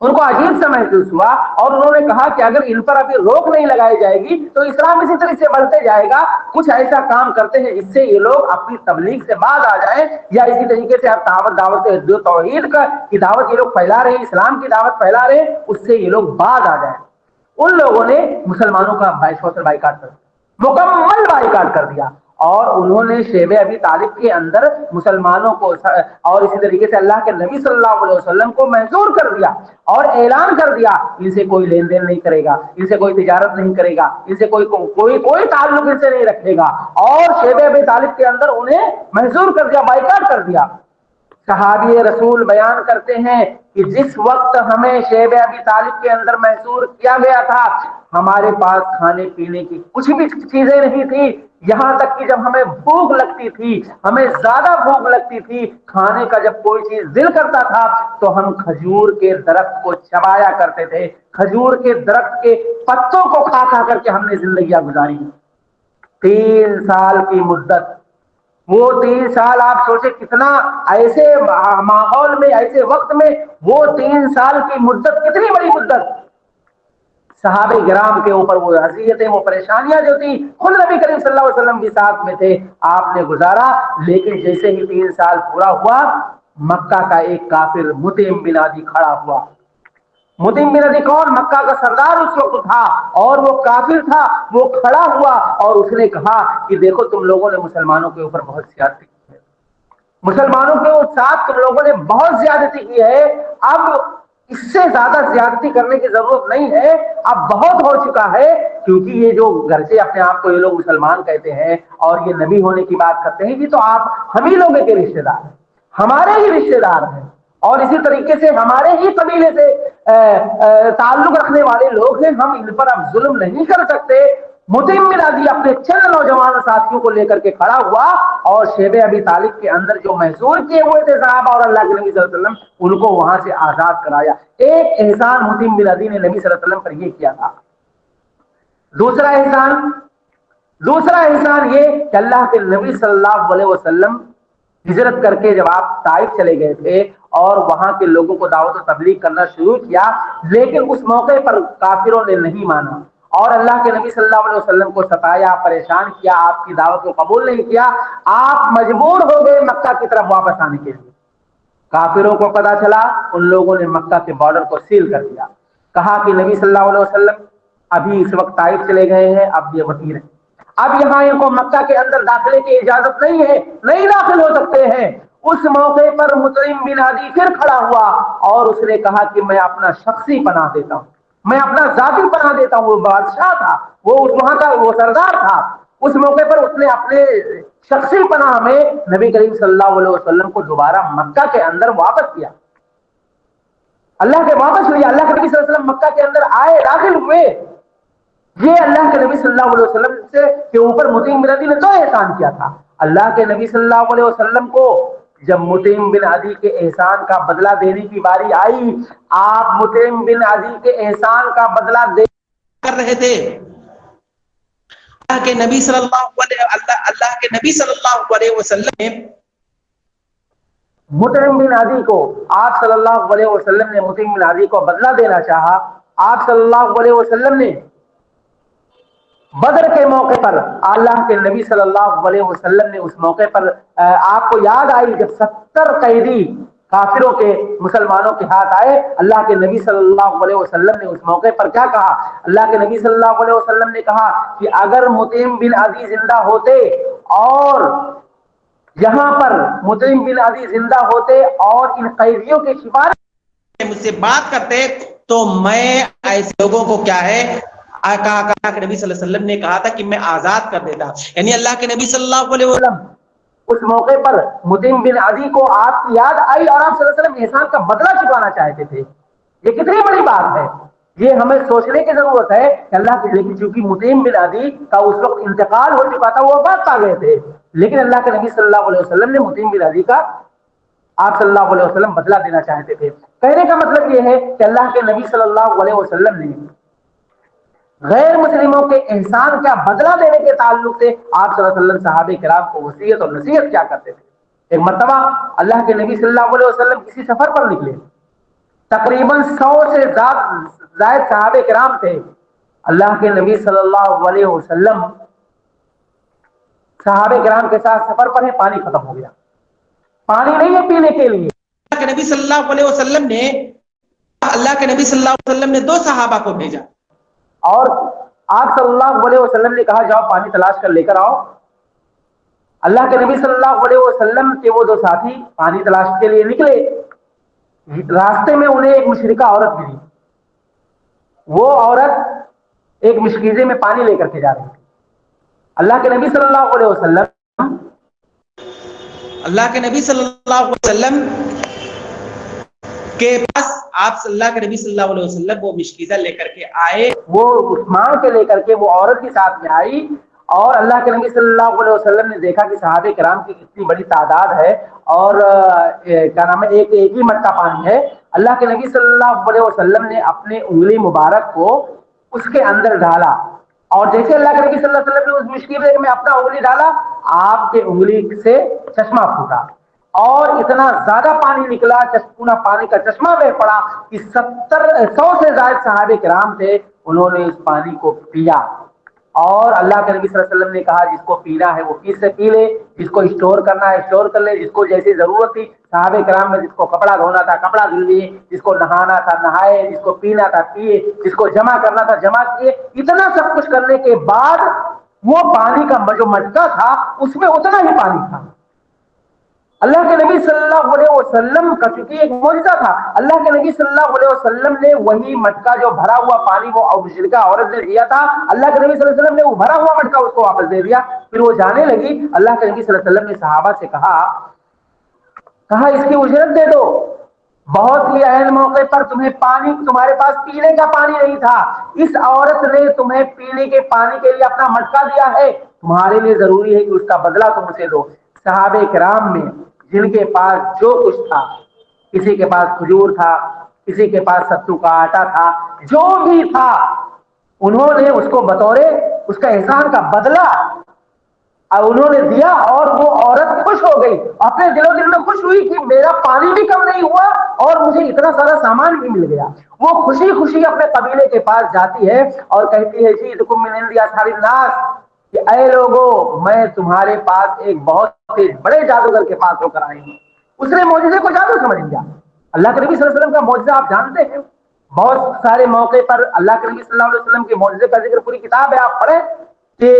ان کو عجیب سا محسوس ہوا, اور انہوں نے کہا کہ اگر ان پر ابھی روک نہیں لگائی جائے گی تو اسلام اسی طرح سے بڑھتے جائے گا. کچھ ایسا کام کرتے ہیں جس سے یہ لوگ اپنی تبلیغ سے بعد آ جائیں, یا اسی طریقے سے دعوت جو توحید کی دعوت یہ لوگ پھیلا رہے ہیں, اسلام کی دعوت پھیلا رہے ہیں, اس سے یہ لوگ بعد آ جائیں. ان لوگوں نے مسلمانوں کا بائیکاٹ کر دیا, مکمل بائیکاٹ کر دیا, اور انہوں نے شیب ابی طالب کے اندر مسلمانوں کو اور اسی طریقے سے اللہ کے نبی صلی اللہ علیہ وسلم کو محظور کر دیا, اور اعلان کر دیا ان سے کوئی لین دین نہیں کرے گا, ان سے کوئی تجارت نہیں کرے گا, ان سے کوئی تعلق ان سے نہیں رکھے گا, اور شیب ابی طالب کے اندر انہیں محظور کر دیا, بائیکاٹ کر دیا. صحابی رسول بیان کرتے ہیں کہ جس وقت ہمیں شیب ابی طالب کے اندر محظور کیا گیا تھا, ہمارے پاس کھانے پینے کی کچھ بھی چیزیں نہیں تھی, یہاں تک کہ جب ہمیں بھوک لگتی تھی, ہمیں زیادہ بھوک لگتی تھی, کھانے کا جب کوئی چیز دل کرتا تھا تو ہم کھجور کے درخت کو چبایا کرتے تھے, کھجور کے درخت کے پتوں کو کھا کھا کر کے ہم نے زندگیاں گزاری. 3 سال کی مدت, وہ 3 سال آپ سوچے کتنا, ایسے ماحول میں, ایسے وقت میں وہ 3 سال کی مدت کتنی بڑی مدت. صحابہ کرام کے اوپر وہ اذیتیں, وہ پریشانیاں جو تھی, خود نبی کریم صلی اللہ علیہ وسلم بھی ساتھ میں تھے, آپ نے گزارا. لیکن جیسے ہی 3 سال پورا ہوا, مکہ کا ایک کافر مطعم بن عدی کھڑا ہوا. مطعم بن عدی کون؟ مکہ کا سردار اس وقت تھا, اور وہ کافر تھا. وہ کھڑا ہوا اور اس نے کہا کہ دیکھو تم لوگوں نے مسلمانوں کے اوپر بہت زیادتی کی ہے, مسلمانوں کے ساتھ تم لوگوں نے بہت زیادتی کی ہے, اب اس سے زیادہ زیادتی کرنے کی ضرورت نہیں ہے, اب بہت ہو چکا ہے. کیونکہ یہ جو گھر سے اپنے آپ کو یہ لوگ مسلمان کہتے ہیں اور یہ نبی ہونے کی بات کرتے ہیں, یہ تو آپ ہم ہی لوگوں کے رشتے دار ہیں, ہمارے ہی رشتے دار ہیں, اور اسی طریقے سے ہمارے ہی قبیلے سے تعلق رکھنے والے لوگ ہیں, ہم ان پر اب ظلم نہیں کر سکتے. مطعم بن عدی اپنے چند نوجوان ساتھیوں کو لے کر کے کھڑا ہوا, اور شیب ابی طالب کے اندر جو محظور کیے ہوئے تھے صحابہ اور اللہ کے نبی صلی اللہ علیہ وسلم, ان کو وہاں سے آزاد کرایا. ایک احسان مطعم بن عدی نے نبی صلی اللہ علیہ وسلم پر یہ کیا تھا. دوسرا احسان یہ کہ اللہ کے نبی صلی اللہ علیہ وسلم ہجرت کر کے جب آپ طائف چلے گئے تھے اور وہاں کے لوگوں کو دعوت و تبلیغ کرنا شروع کیا, لیکن اس موقع پر کافروں نے نہیں مانا, اور اللہ کے نبی صلی اللہ علیہ وسلم کو ستایا, پریشان کیا, آپ کی دعوت کو قبول نہیں کیا. آپ مجبور ہو گئے مکہ کی طرف واپس آنے کے لیے. کافروں کو پتا چلا, ان لوگوں نے مکہ کے بارڈر کو سیل کر دیا, کہا کہ نبی صلی اللہ علیہ وسلم ابھی اس وقت طائف چلے گئے ہیں, اب یہ وزیر ہیں, اب یہاں ان کو مکہ کے اندر داخلے کی اجازت نہیں ہے, نہیں داخل ہو سکتے ہیں. اس موقع پر مطعم بن عدی پھر کھڑا ہوا اور اس نے کہا کہ میں اپنا شخصی پناہ دیتا ہوں, میں اپنا ذاتی پناہ دیتا ہوں. وہ بادشاہ تھا, وہ وہاں کا وہ سردار تھا. اس موقع پر اس نے اپنے شخصی پناہ میں نبی کریم صلی اللہ علیہ وسلم کو دوبارہ مکہ کے اندر واپس کیا, اللہ کے واپس لیا. اللہ کے نبی صلی اللہ علیہ وسلم مکہ کے اندر آئے, داخل ہوئے. یہ اللہ کے نبی صلی اللہ علیہ وسلم سے کے اوپر مطعم بن عدی نے تو احسان کیا تھا. اللہ کے نبی صلی اللہ علیہ وسلم کو جب مطعم بن عدی کے احسان کا بدلہ دینے کی باری آئی, آپ مطعم بن عدی کے احسان کا بدلہ دے کر رہے تھے. اللہ کے نبی صلی اللہ علیہ وسلم نے مطعم بن عدی کو, آپ صلی اللہ علیہ وسلم نے مطعم بن عدی کو بدلہ دینا چاہا. آپ صلی اللہ علیہ وسلم نے بدر کے موقع پر, اللہ کے نبی صلی اللہ علیہ وسلم نے اس موقع پر, آپ کو یاد آئی جب 70 قیدی کافروں کے مسلمانوں کے ہاتھ آئے, اللہ کے نبی صلی اللہ علیہ وسلم نے اس موقع پر کیا کہا؟ اللہ کے نبی صلی اللہ علیہ وسلم نے کہا کہ اگر مطعم بن عدی زندہ ہوتے اور یہاں پر مطعم بن عدی زندہ ہوتے اور ان قیدیوں کے سفارش مجھ سے بات کرتے تو میں ایسے لوگوں کو کیا ہے, اللہ کے نبی صلی اللہ علیہ وسلم نے کہا تھا کہ میں آزاد کر دیتا. یعنی اللہ کے نبی صلی اللہ علیہ وسلم اس موقع پر مطعم بن عدی کو آپ کی یاد آئی اور آپ صلی اللہ علیہ وسلم احسان کا بدلہ چکانا چاہتے تھے. یہ کتنی بڑی بات ہے. یہ ہمیں سوچنے کی ضرورت ہے کہ اللہ کے لیکن چونکہ مطعم بن عدی کا اس وقت انتقال ہو چکا تھا, وہ وفات پا گئے تھے, لیکن اللہ کے نبی صلی اللہ علیہ وسلم نے مطعم بن عدی کا آپ صلی اللہ علیہ وسلم بدلہ دینا چاہتے تھے. کہنے کا مطلب یہ ہے کہ اللہ کے نبی صلی اللہ علیہ وسلم نے غیر مسلموں کے احسان کا بدلہ دینے کے تعلق سے آپ صلی اللہ علیہ وسلم صحابہ کرام کو وصیت اور نصیحت کیا کرتے تھے. ایک مرتبہ اللہ کے نبی صلی اللہ علیہ وسلم کسی سفر پر نکلے, تقریباً 100 سے زائد صحابہ کرام تھے. اللہ کے نبی صلی اللہ علیہ وسلم صحابہ کرام کے ساتھ سفر پر ہے, پانی ختم ہو گیا, پانی نہیں ہے پینے کے لیے. اللہ کے نبی صلی اللہ علیہ وسلم نے 2 صحابہ کو بھیجا اور آپ صلی اللہ علیہ وسلم نے کہا جاؤ پانی تلاش کر لے کر آؤ. اللہ کے نبی صلی اللہ علیہ وسلم کے وہ 2 ساتھی پانی تلاش کے لیے نکلے. راستے میں انہیں ایک مشرکہ عورت ملی. وہ عورت ایک مشکیزے میں پانی لے کر کے جا رہی تھی. اللہ کے نبی صلی اللہ علیہ وسلم کے پاس آپ اللہ کے نبی صلی اللہ علیہ وسلم وہ مشکیزہ لے کر کے آئے, وہ عثمان کے لے کر کے وہ عورت کے ساتھ میں آئی. اور اللہ کے نبی صلی اللہ علیہ وسلم نے دیکھا کہ صحابہ کرام کی کتنی بڑی تعداد ہے اور کیا نام ہے ایک ہی مٹکا پانی ہے. اللہ کے نبی صلی اللہ علیہ وسلم نے اپنے انگلی مبارک کو اس کے اندر ڈالا اور جیسے اللہ کے نبی صلی اللہ علیہ وسلم نے اس مشکل میں اپنا انگلی ڈالا, آپ کے انگلی سے چشمہ پھوٹا اور اتنا زیادہ پانی نکلا, پورا پانی کا چشمہ بہ پڑا کہ 100 سے زائد صحابہ کرام تھے, انہوں نے اس پانی کو پیا. اور اللہ کے نبی صلی اللہ علیہ وسلم نے کہا جس کو پینا ہے وہ کس سے پی لے, جس کو اسٹور کرنا ہے اسٹور کر لے, جس کو جیسی ضرورت تھی. صحابہ کرام میں جس کو کپڑا دھونا تھا کپڑا دھل لیے, جس کو نہانا تھا نہائے, جس کو پینا تھا پیے, جس کو جمع کرنا تھا جمع کیے. اتنا سب کچھ کرنے کے بعد وہ پانی کا جو مٹکا تھا اس میں اتنا ہی پانی تھا. اللہ کے نبی صلی اللہ علیہ وسلم کا چونکہ ایک معجزہ تھا, اللہ کے نبی صلی اللہ علیہ وسلم نے وہی مٹکا جو بھرا ہوا پانی وہ مشرکہ عورت نے دیا تھا, اللہ کے نبی صلی اللہ علیہ وسلم نے وہ بھرا ہوا مٹکا اس کو واپس دے دیا. پھر وہ جانے لگی. اللہ کے نبی صلی اللہ علیہ وسلم نے صحابہ سے کہا اس کی اجرت دے دو. بہت ہی اہم موقع پر تمہیں پانی, تمہارے پاس پینے کا پانی نہیں تھا, اس عورت نے تمہیں پینے کے پانی کے لیے اپنا مٹکا دیا ہے, تمہارے لیے ضروری ہے کہ اس کا بدلہ تم اسے دو. صحابہ کرام میں جن کے پاس جو کچھ تھا, کسی کے پاس کھجور تھا, کسی کے پاس ستو کا آٹا تھا, جو بھی تھا انہوں نے اس کو بطور اس کا احسان کا بدلہ انہوں نے دیا. اور وہ عورت خوش ہو گئی, اپنے دل میں خوش ہوئی کہ میرا پانی بھی کم نہیں ہوا اور مجھے اتنا سارا سامان بھی مل گیا. وہ خوشی خوشی اپنے قبیلے کے پاس جاتی ہے اور کہتی ہے جیتکم من عند اصحاب الناس, کہ اے لوگوں میں تمہارے پاس ایک بہت بڑے جادوگر کے پاس ہو کر آئی ہوں. اس نے معجزے کو جادو سمجھ لیا. اللہ کے نبی صلی اللہ علیہ وسلم کا معجزہ آپ جانتے ہیں, بہت سارے موقع پر اللہ کے نبی صلی اللہ علیہ وسلم کے معجزے کا ذکر پوری کتاب ہے, آپ پڑھیں کہ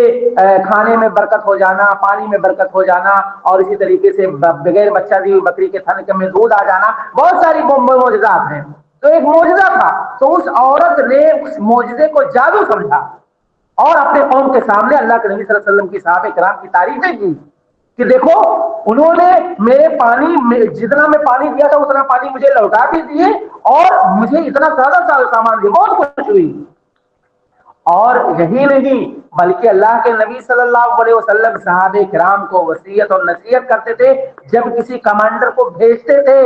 کھانے میں برکت ہو جانا, پانی میں برکت ہو جانا, اور اسی طریقے سے بغیر بچہ دی بکری کے تھن میں دودھ آ جانا, بہت ساری معجزات ہیں. تو ایک معجزہ تھا, تو اس عورت نے اس معجزے کو جادو سمجھا اور اپنے قوم کے سامنے اللہ کے نبی صلی اللہ علیہ وسلم کی صحابہ کرام کی تعریفیں کی کہ دیکھو انہوں نے میرے پانی جتنا میں پانی دیا تھا اتنا پانی مجھے لوٹا بھی دیے اور مجھے اتنا زیادہ سامان دیا, بہت خوش ہوئی. اور یہی نہیں بلکہ اللہ کے نبی صلی اللہ علیہ وسلم صحابہ کرام کو وصیت اور نصیحت کرتے تھے. جب کسی کمانڈر کو بھیجتے تھے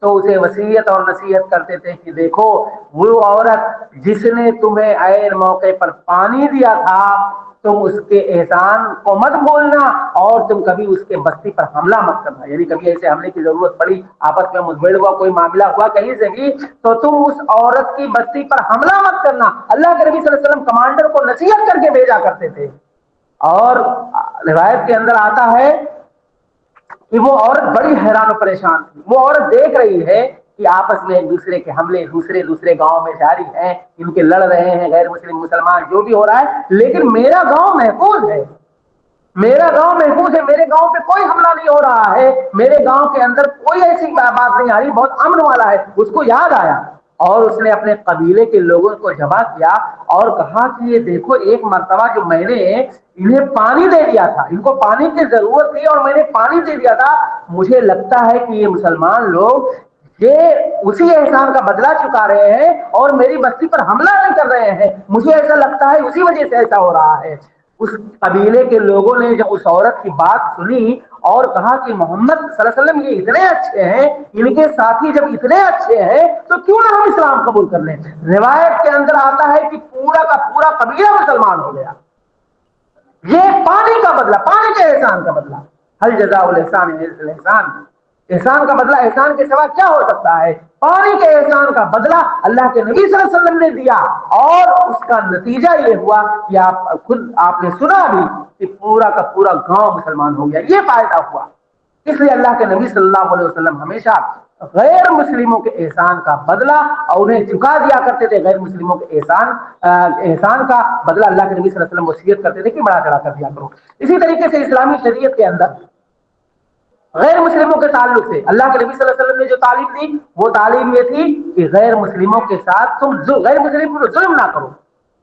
تو اسے وصیت اور نصیحت کرتے تھے کہ دیکھو وہ عورت جس نے تمہیں عین موقع پر پانی دیا تھا, تم اس کے احسان کو مت بھولنا اور تم کبھی اس کے بستی پر حملہ مت کرنا. یعنی کبھی ایسے حملے کی ضرورت پڑی, آپس میں مدبھیڑ ہوا, کوئی معاملہ ہوا کہیں سے بھی, تو تم اس عورت کی بستی پر حملہ مت کرنا. اللہ کے نبی صلی اللہ علیہ وسلم کمانڈر کو نصیحت کر کے بھیجا کرتے تھے. اور روایت کے اندر آتا ہے کہ وہ عورت بڑی حیران و پریشان تھی. وہ عورت دیکھ رہی ہے کہ آپس میں ایک دوسرے کے حملے دوسرے گاؤں میں جاری ہیں, ان کے لڑ رہے ہیں غیر مسلم مسلمان جو بھی ہو رہا ہے, لیکن میرا گاؤں محفوظ ہے, میرا گاؤں محفوظ ہے, میرے گاؤں پہ کوئی حملہ نہیں ہو رہا ہے, میرے گاؤں کے اندر کوئی ایسی بات نہیں آ رہی, بہت امن والا ہے. اس کو یاد آیا اور اس نے اپنے قبیلے کے لوگوں کو جمع کیا اور کہا کہ یہ دیکھو ایک مرتبہ جو میں نے انہیں پانی دے دیا تھا، ان کو پانی کی ضرورت تھی اور میں نے پانی دے دیا تھا، مجھے لگتا ہے کہ یہ مسلمان لوگ یہ اسی احسان کا بدلہ چکا رہے ہیں اور میری بستی پر حملہ نہیں کر رہے ہیں، مجھے ایسا لگتا ہے اسی وجہ سے ایسا ہو رہا ہے۔ اس قبیلے کے لوگوں نے جب اس عورت کی بات سنی اور کہا کہ محمد صلی اللہ علیہ وسلم یہ اتنے اچھے ہیں، ان کے ساتھی جب اتنے اچھے ہیں تو کیوں نہ ہم اسلام قبول کر لیں۔ روایت کے اندر آتا ہے کہ پورا کا پورا قبیلہ مسلمان ہو گیا۔ یہ پانی کا بدلہ، پانی کے احسان کا بدلہ، حل جزاء الاحسان الا الاحسان، احسان کا بدلہ احسان کے سوا کیا ہو سکتا ہے؟ پانی کے احسان کا بدلہ اللہ کے نبی صلی اللہ علیہ وسلم نے دیا اور اس کا نتیجہ یہ ہوا کہ آپ نے سنا بھی کہ پورا کا پورا گاؤں مسلمان ہو گیا، یہ فائدہ ہوا۔ اس لیے اللہ کے نبی صلی اللہ علیہ وسلم ہمیشہ غیر مسلموں کے احسان کا بدلہ اور انہیں چکا دیا کرتے تھے، غیر مسلموں کے احسان کا بدلہ اللہ کے نبی صلی اللہ علیہ وسلم وصیت کرتے تھے کہ بڑا چڑھا کر دیا کرو۔ اسی طریقے سے اسلامی شریعت کے اندر غیر مسلموں کے تعلق سے اللہ کے نبی صلی اللہ علیہ وسلم نے جو تعلیم دی وہ تعلیم یہ تھی کہ غیر مسلموں کے ساتھ تم غیر مسلم پر ظلم نہ کرو،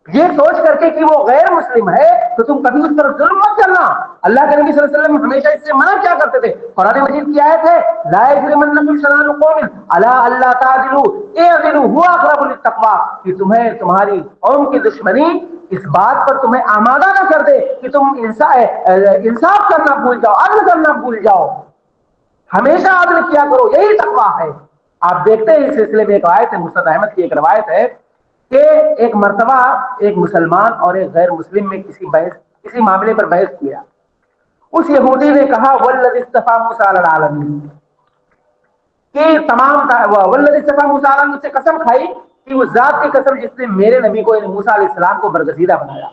یہ سوچ کر کے کہ وہ غیر مسلم ہے تو تم کبھی اس پر ظلم مت کرنا۔ اللہ کے نبی صلی اللہ علیہ وسلم ہمیشہ اس سے منع کیا کرتے تھے۔ قرآن مجید کی آیت ہے لا یجرمنکم شنآن قوم علی الا تعدلوا اعدلوا هو اقرب للتقوی، کہ تمہیں تمہاری قوم کی دشمنی اس بات پر تمہیں آمادہ نہ کر دے کہ تم انصاف کرنا بھول جاؤ، عدل کرنا بھول جاؤ، ہمیشہ عدل کیا کرو، یہی تقوی ہے۔ آپ دیکھتے ہیں اس سلسلے میں ایک آیت ہے، مسند احمد کی ایک روایت ہے کہ ایک مرتبہ ایک مسلمان اور ایک غیر مسلم میں کسی معاملے پر بحث کیا۔ اس یہودی نے کہا والذی اصطفی موسیٰ علی العالمین، کہ والذی اصطفی موسیٰ علی العالمین، سے قسم کھائی کہ وہ ذات کی قسم جس نے میرے نبی کو یعنی موسیٰ علیہ السلام کو برگزیدہ بنایا۔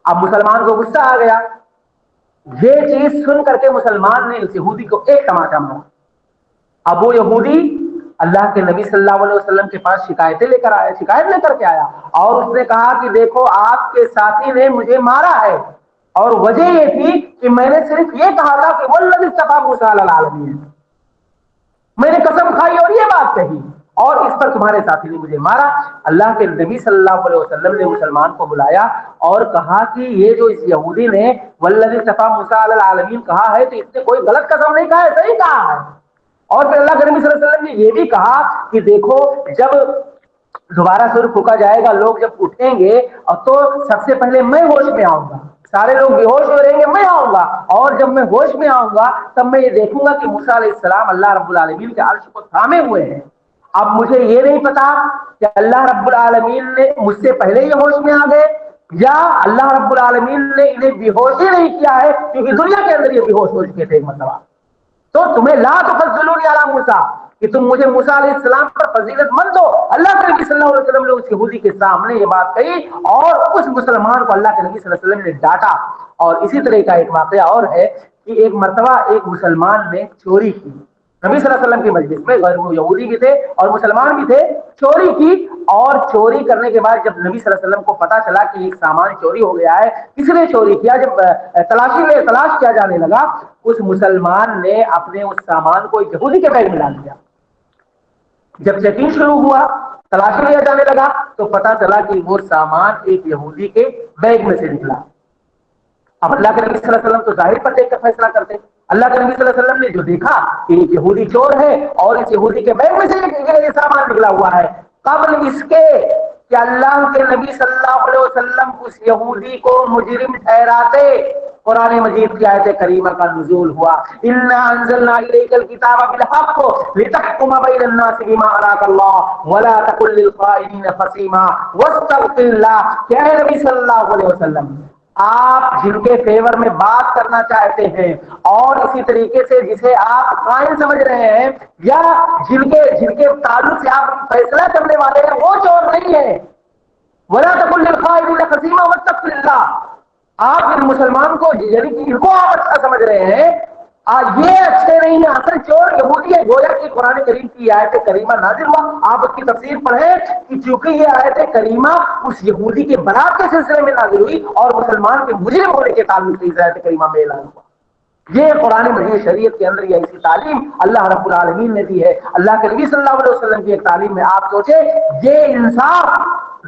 اب مسلمان کو غصہ آ گیا، یہ چیز سن کر کے مسلمان نے اس یہودی کو ایک تماچا مارا۔ اب وہ یہودی اللہ کے نبی صلی اللہ علیہ وسلم کے پاس شکایت لے کر کے آیا اور اس نے کہا کہ دیکھو آپ کے ساتھی نے مجھے مارا ہے، اور وجہ یہ تھی کہ میں نے صرف یہ کہا تھا کہ والذی اصطفی موسیٰ علی العالمین، میں نے قسم کھائی اور یہ بات کہی اور اس پر تمہارے ساتھی نے مجھے مارا۔ اللہ کے نبی صلی اللہ علیہ وسلم نے مسلمان کو بلایا اور کہا کہ یہ جو اس یہودی نے والذی اصطفی موسیٰ علی العالمین کہا ہے تو اس نے کوئی غلط قسم نہیں کہا ہے، صحیح کہا ہے۔ اور پھر اللہ کے نبی صلی اللہ علیہ وسلم نے یہ بھی کہا کہ دیکھو جب دوبارہ سور پھونکا جائے گا، لوگ جب اٹھیں گے تو سب سے پہلے میں ہوش میں آؤں گا، سارے لوگ بے ہوش ہو رہیں گے، میں آؤں گا، اور جب میں ہوش میں آؤں گا تب میں یہ دیکھوں گا کہ موسیٰ علیہ السلام اللہ رب العالمین کے عرش کو تھامے ہوئے ہیں۔ اب مجھے یہ نہیں پتا کہ اللہ رب العالمین نے مجھ سے پہلے یہ ہوش میں آ گئے یا اللہ رب العالمین نے انہیں بے ہوش ہی نہیں کیا ہے، کیونکہ دنیا کے اندر یہ بے ہوش ہو چکے تھے ایک مرتبہ۔ تو تمہیں لا تفضلونی علی موسیٰ، کہ تم مجھے موسیٰ علیہ السلام پر فضیلت مت دو۔ اللہ کے نبی صلی اللہ علیہ وسلم نے اس یہودی کے سامنے یہ بات کہی اور اس مسلمان کو اللہ کے نبی صلی اللہ علیہ وسلم نے ڈانٹا۔ اور اسی طرح کا ایک واقعہ اور ہے کہ ایک مرتبہ ایک مسلمان نے چوری کی، نبی صلی اللہ علیہ وسلم کی مجلس میں، غیر یہودی بھی تھے اور مسلمان بھی تھے، چوری کی، اور چوری کرنے کے بعد جب نبی صلی اللہ علیہ وسلم کو پتا چلا کہ ایک سامان چوری ہو گیا ہے، کس نے چوری کیا، جب تلاش کیا جانے لگا، اس مسلمان نے اپنے اس سامان کو یہودی کے بیگ میں ڈال دیا۔ جب چیکنگ شروع ہوا، تلاشی لیا جانے لگا تو پتا چلا کہ وہ سامان ایک یہودی کے بیگ میں سے نکلا۔ اب اللہ کے نبی صلی اللہ علیہ وسلم تو ظاہر پر دیکھ کر فیصلہ کرتے، اللہ کے نبی صلی اللہ علیہ وسلم نے جو دیکھا کہ ایک یہودی چور ہے اور اس یہودی کے بیگ میں سے یہ سامان نکلا ہوا ہے، قبل اس کے کہ اللہ کے نبی صلی اللہ علیہ وسلم اس یہودی کو مجرم ٹھہراتے، قرآن مجید کی آیت کریمہ کا نزول ہوا انا انزلنا الیک الکتاب بالحق لتحکم بین الناس بما اراک اللہ ولا تکن للخائنین خصیما واستغفر اللہ۔ کہ اے نبی صلی اللہ علیہ وسلم، آپ جن کے فیور میں بات کرنا چاہتے ہیں اور اسی طریقے سے جسے آپ قائل سمجھ رہے ہیں یا جن کے تعلق سے آپ فیصلہ کرنے والے ہیں، وہ چور نہیں ہے۔ ولا تکن للخائنین خصیما واستغفر اللہ، آپ ان مسلمان کو یعنی کہ ان کو آپ اچھا سمجھ رہے ہیں، یہ اچھے نہیں ہیں، اصل چور یہودی ہے۔ گویا کہ قرآن کریم کی آیت کریمہ نازل ہوا، آپ اس کی تفسیر پڑھیں کہ چونکہ یہ آیت کریمہ اس یہودی کے برات کے سلسلے میں نازل ہوئی اور مسلمان کے مجرم ہونے کے تعلق سے اس آیت کریمہ میں اعلان ہوا۔ یہ قرآن مجید شریعت کے اندر یہ ایسی تعلیم اللہ رب العالمین نے دی ہے. اللہ کے نبی صلی اللہ علیہ وسلم کی ایک تعلیم ہے. آپ سوچیں یہ انصاف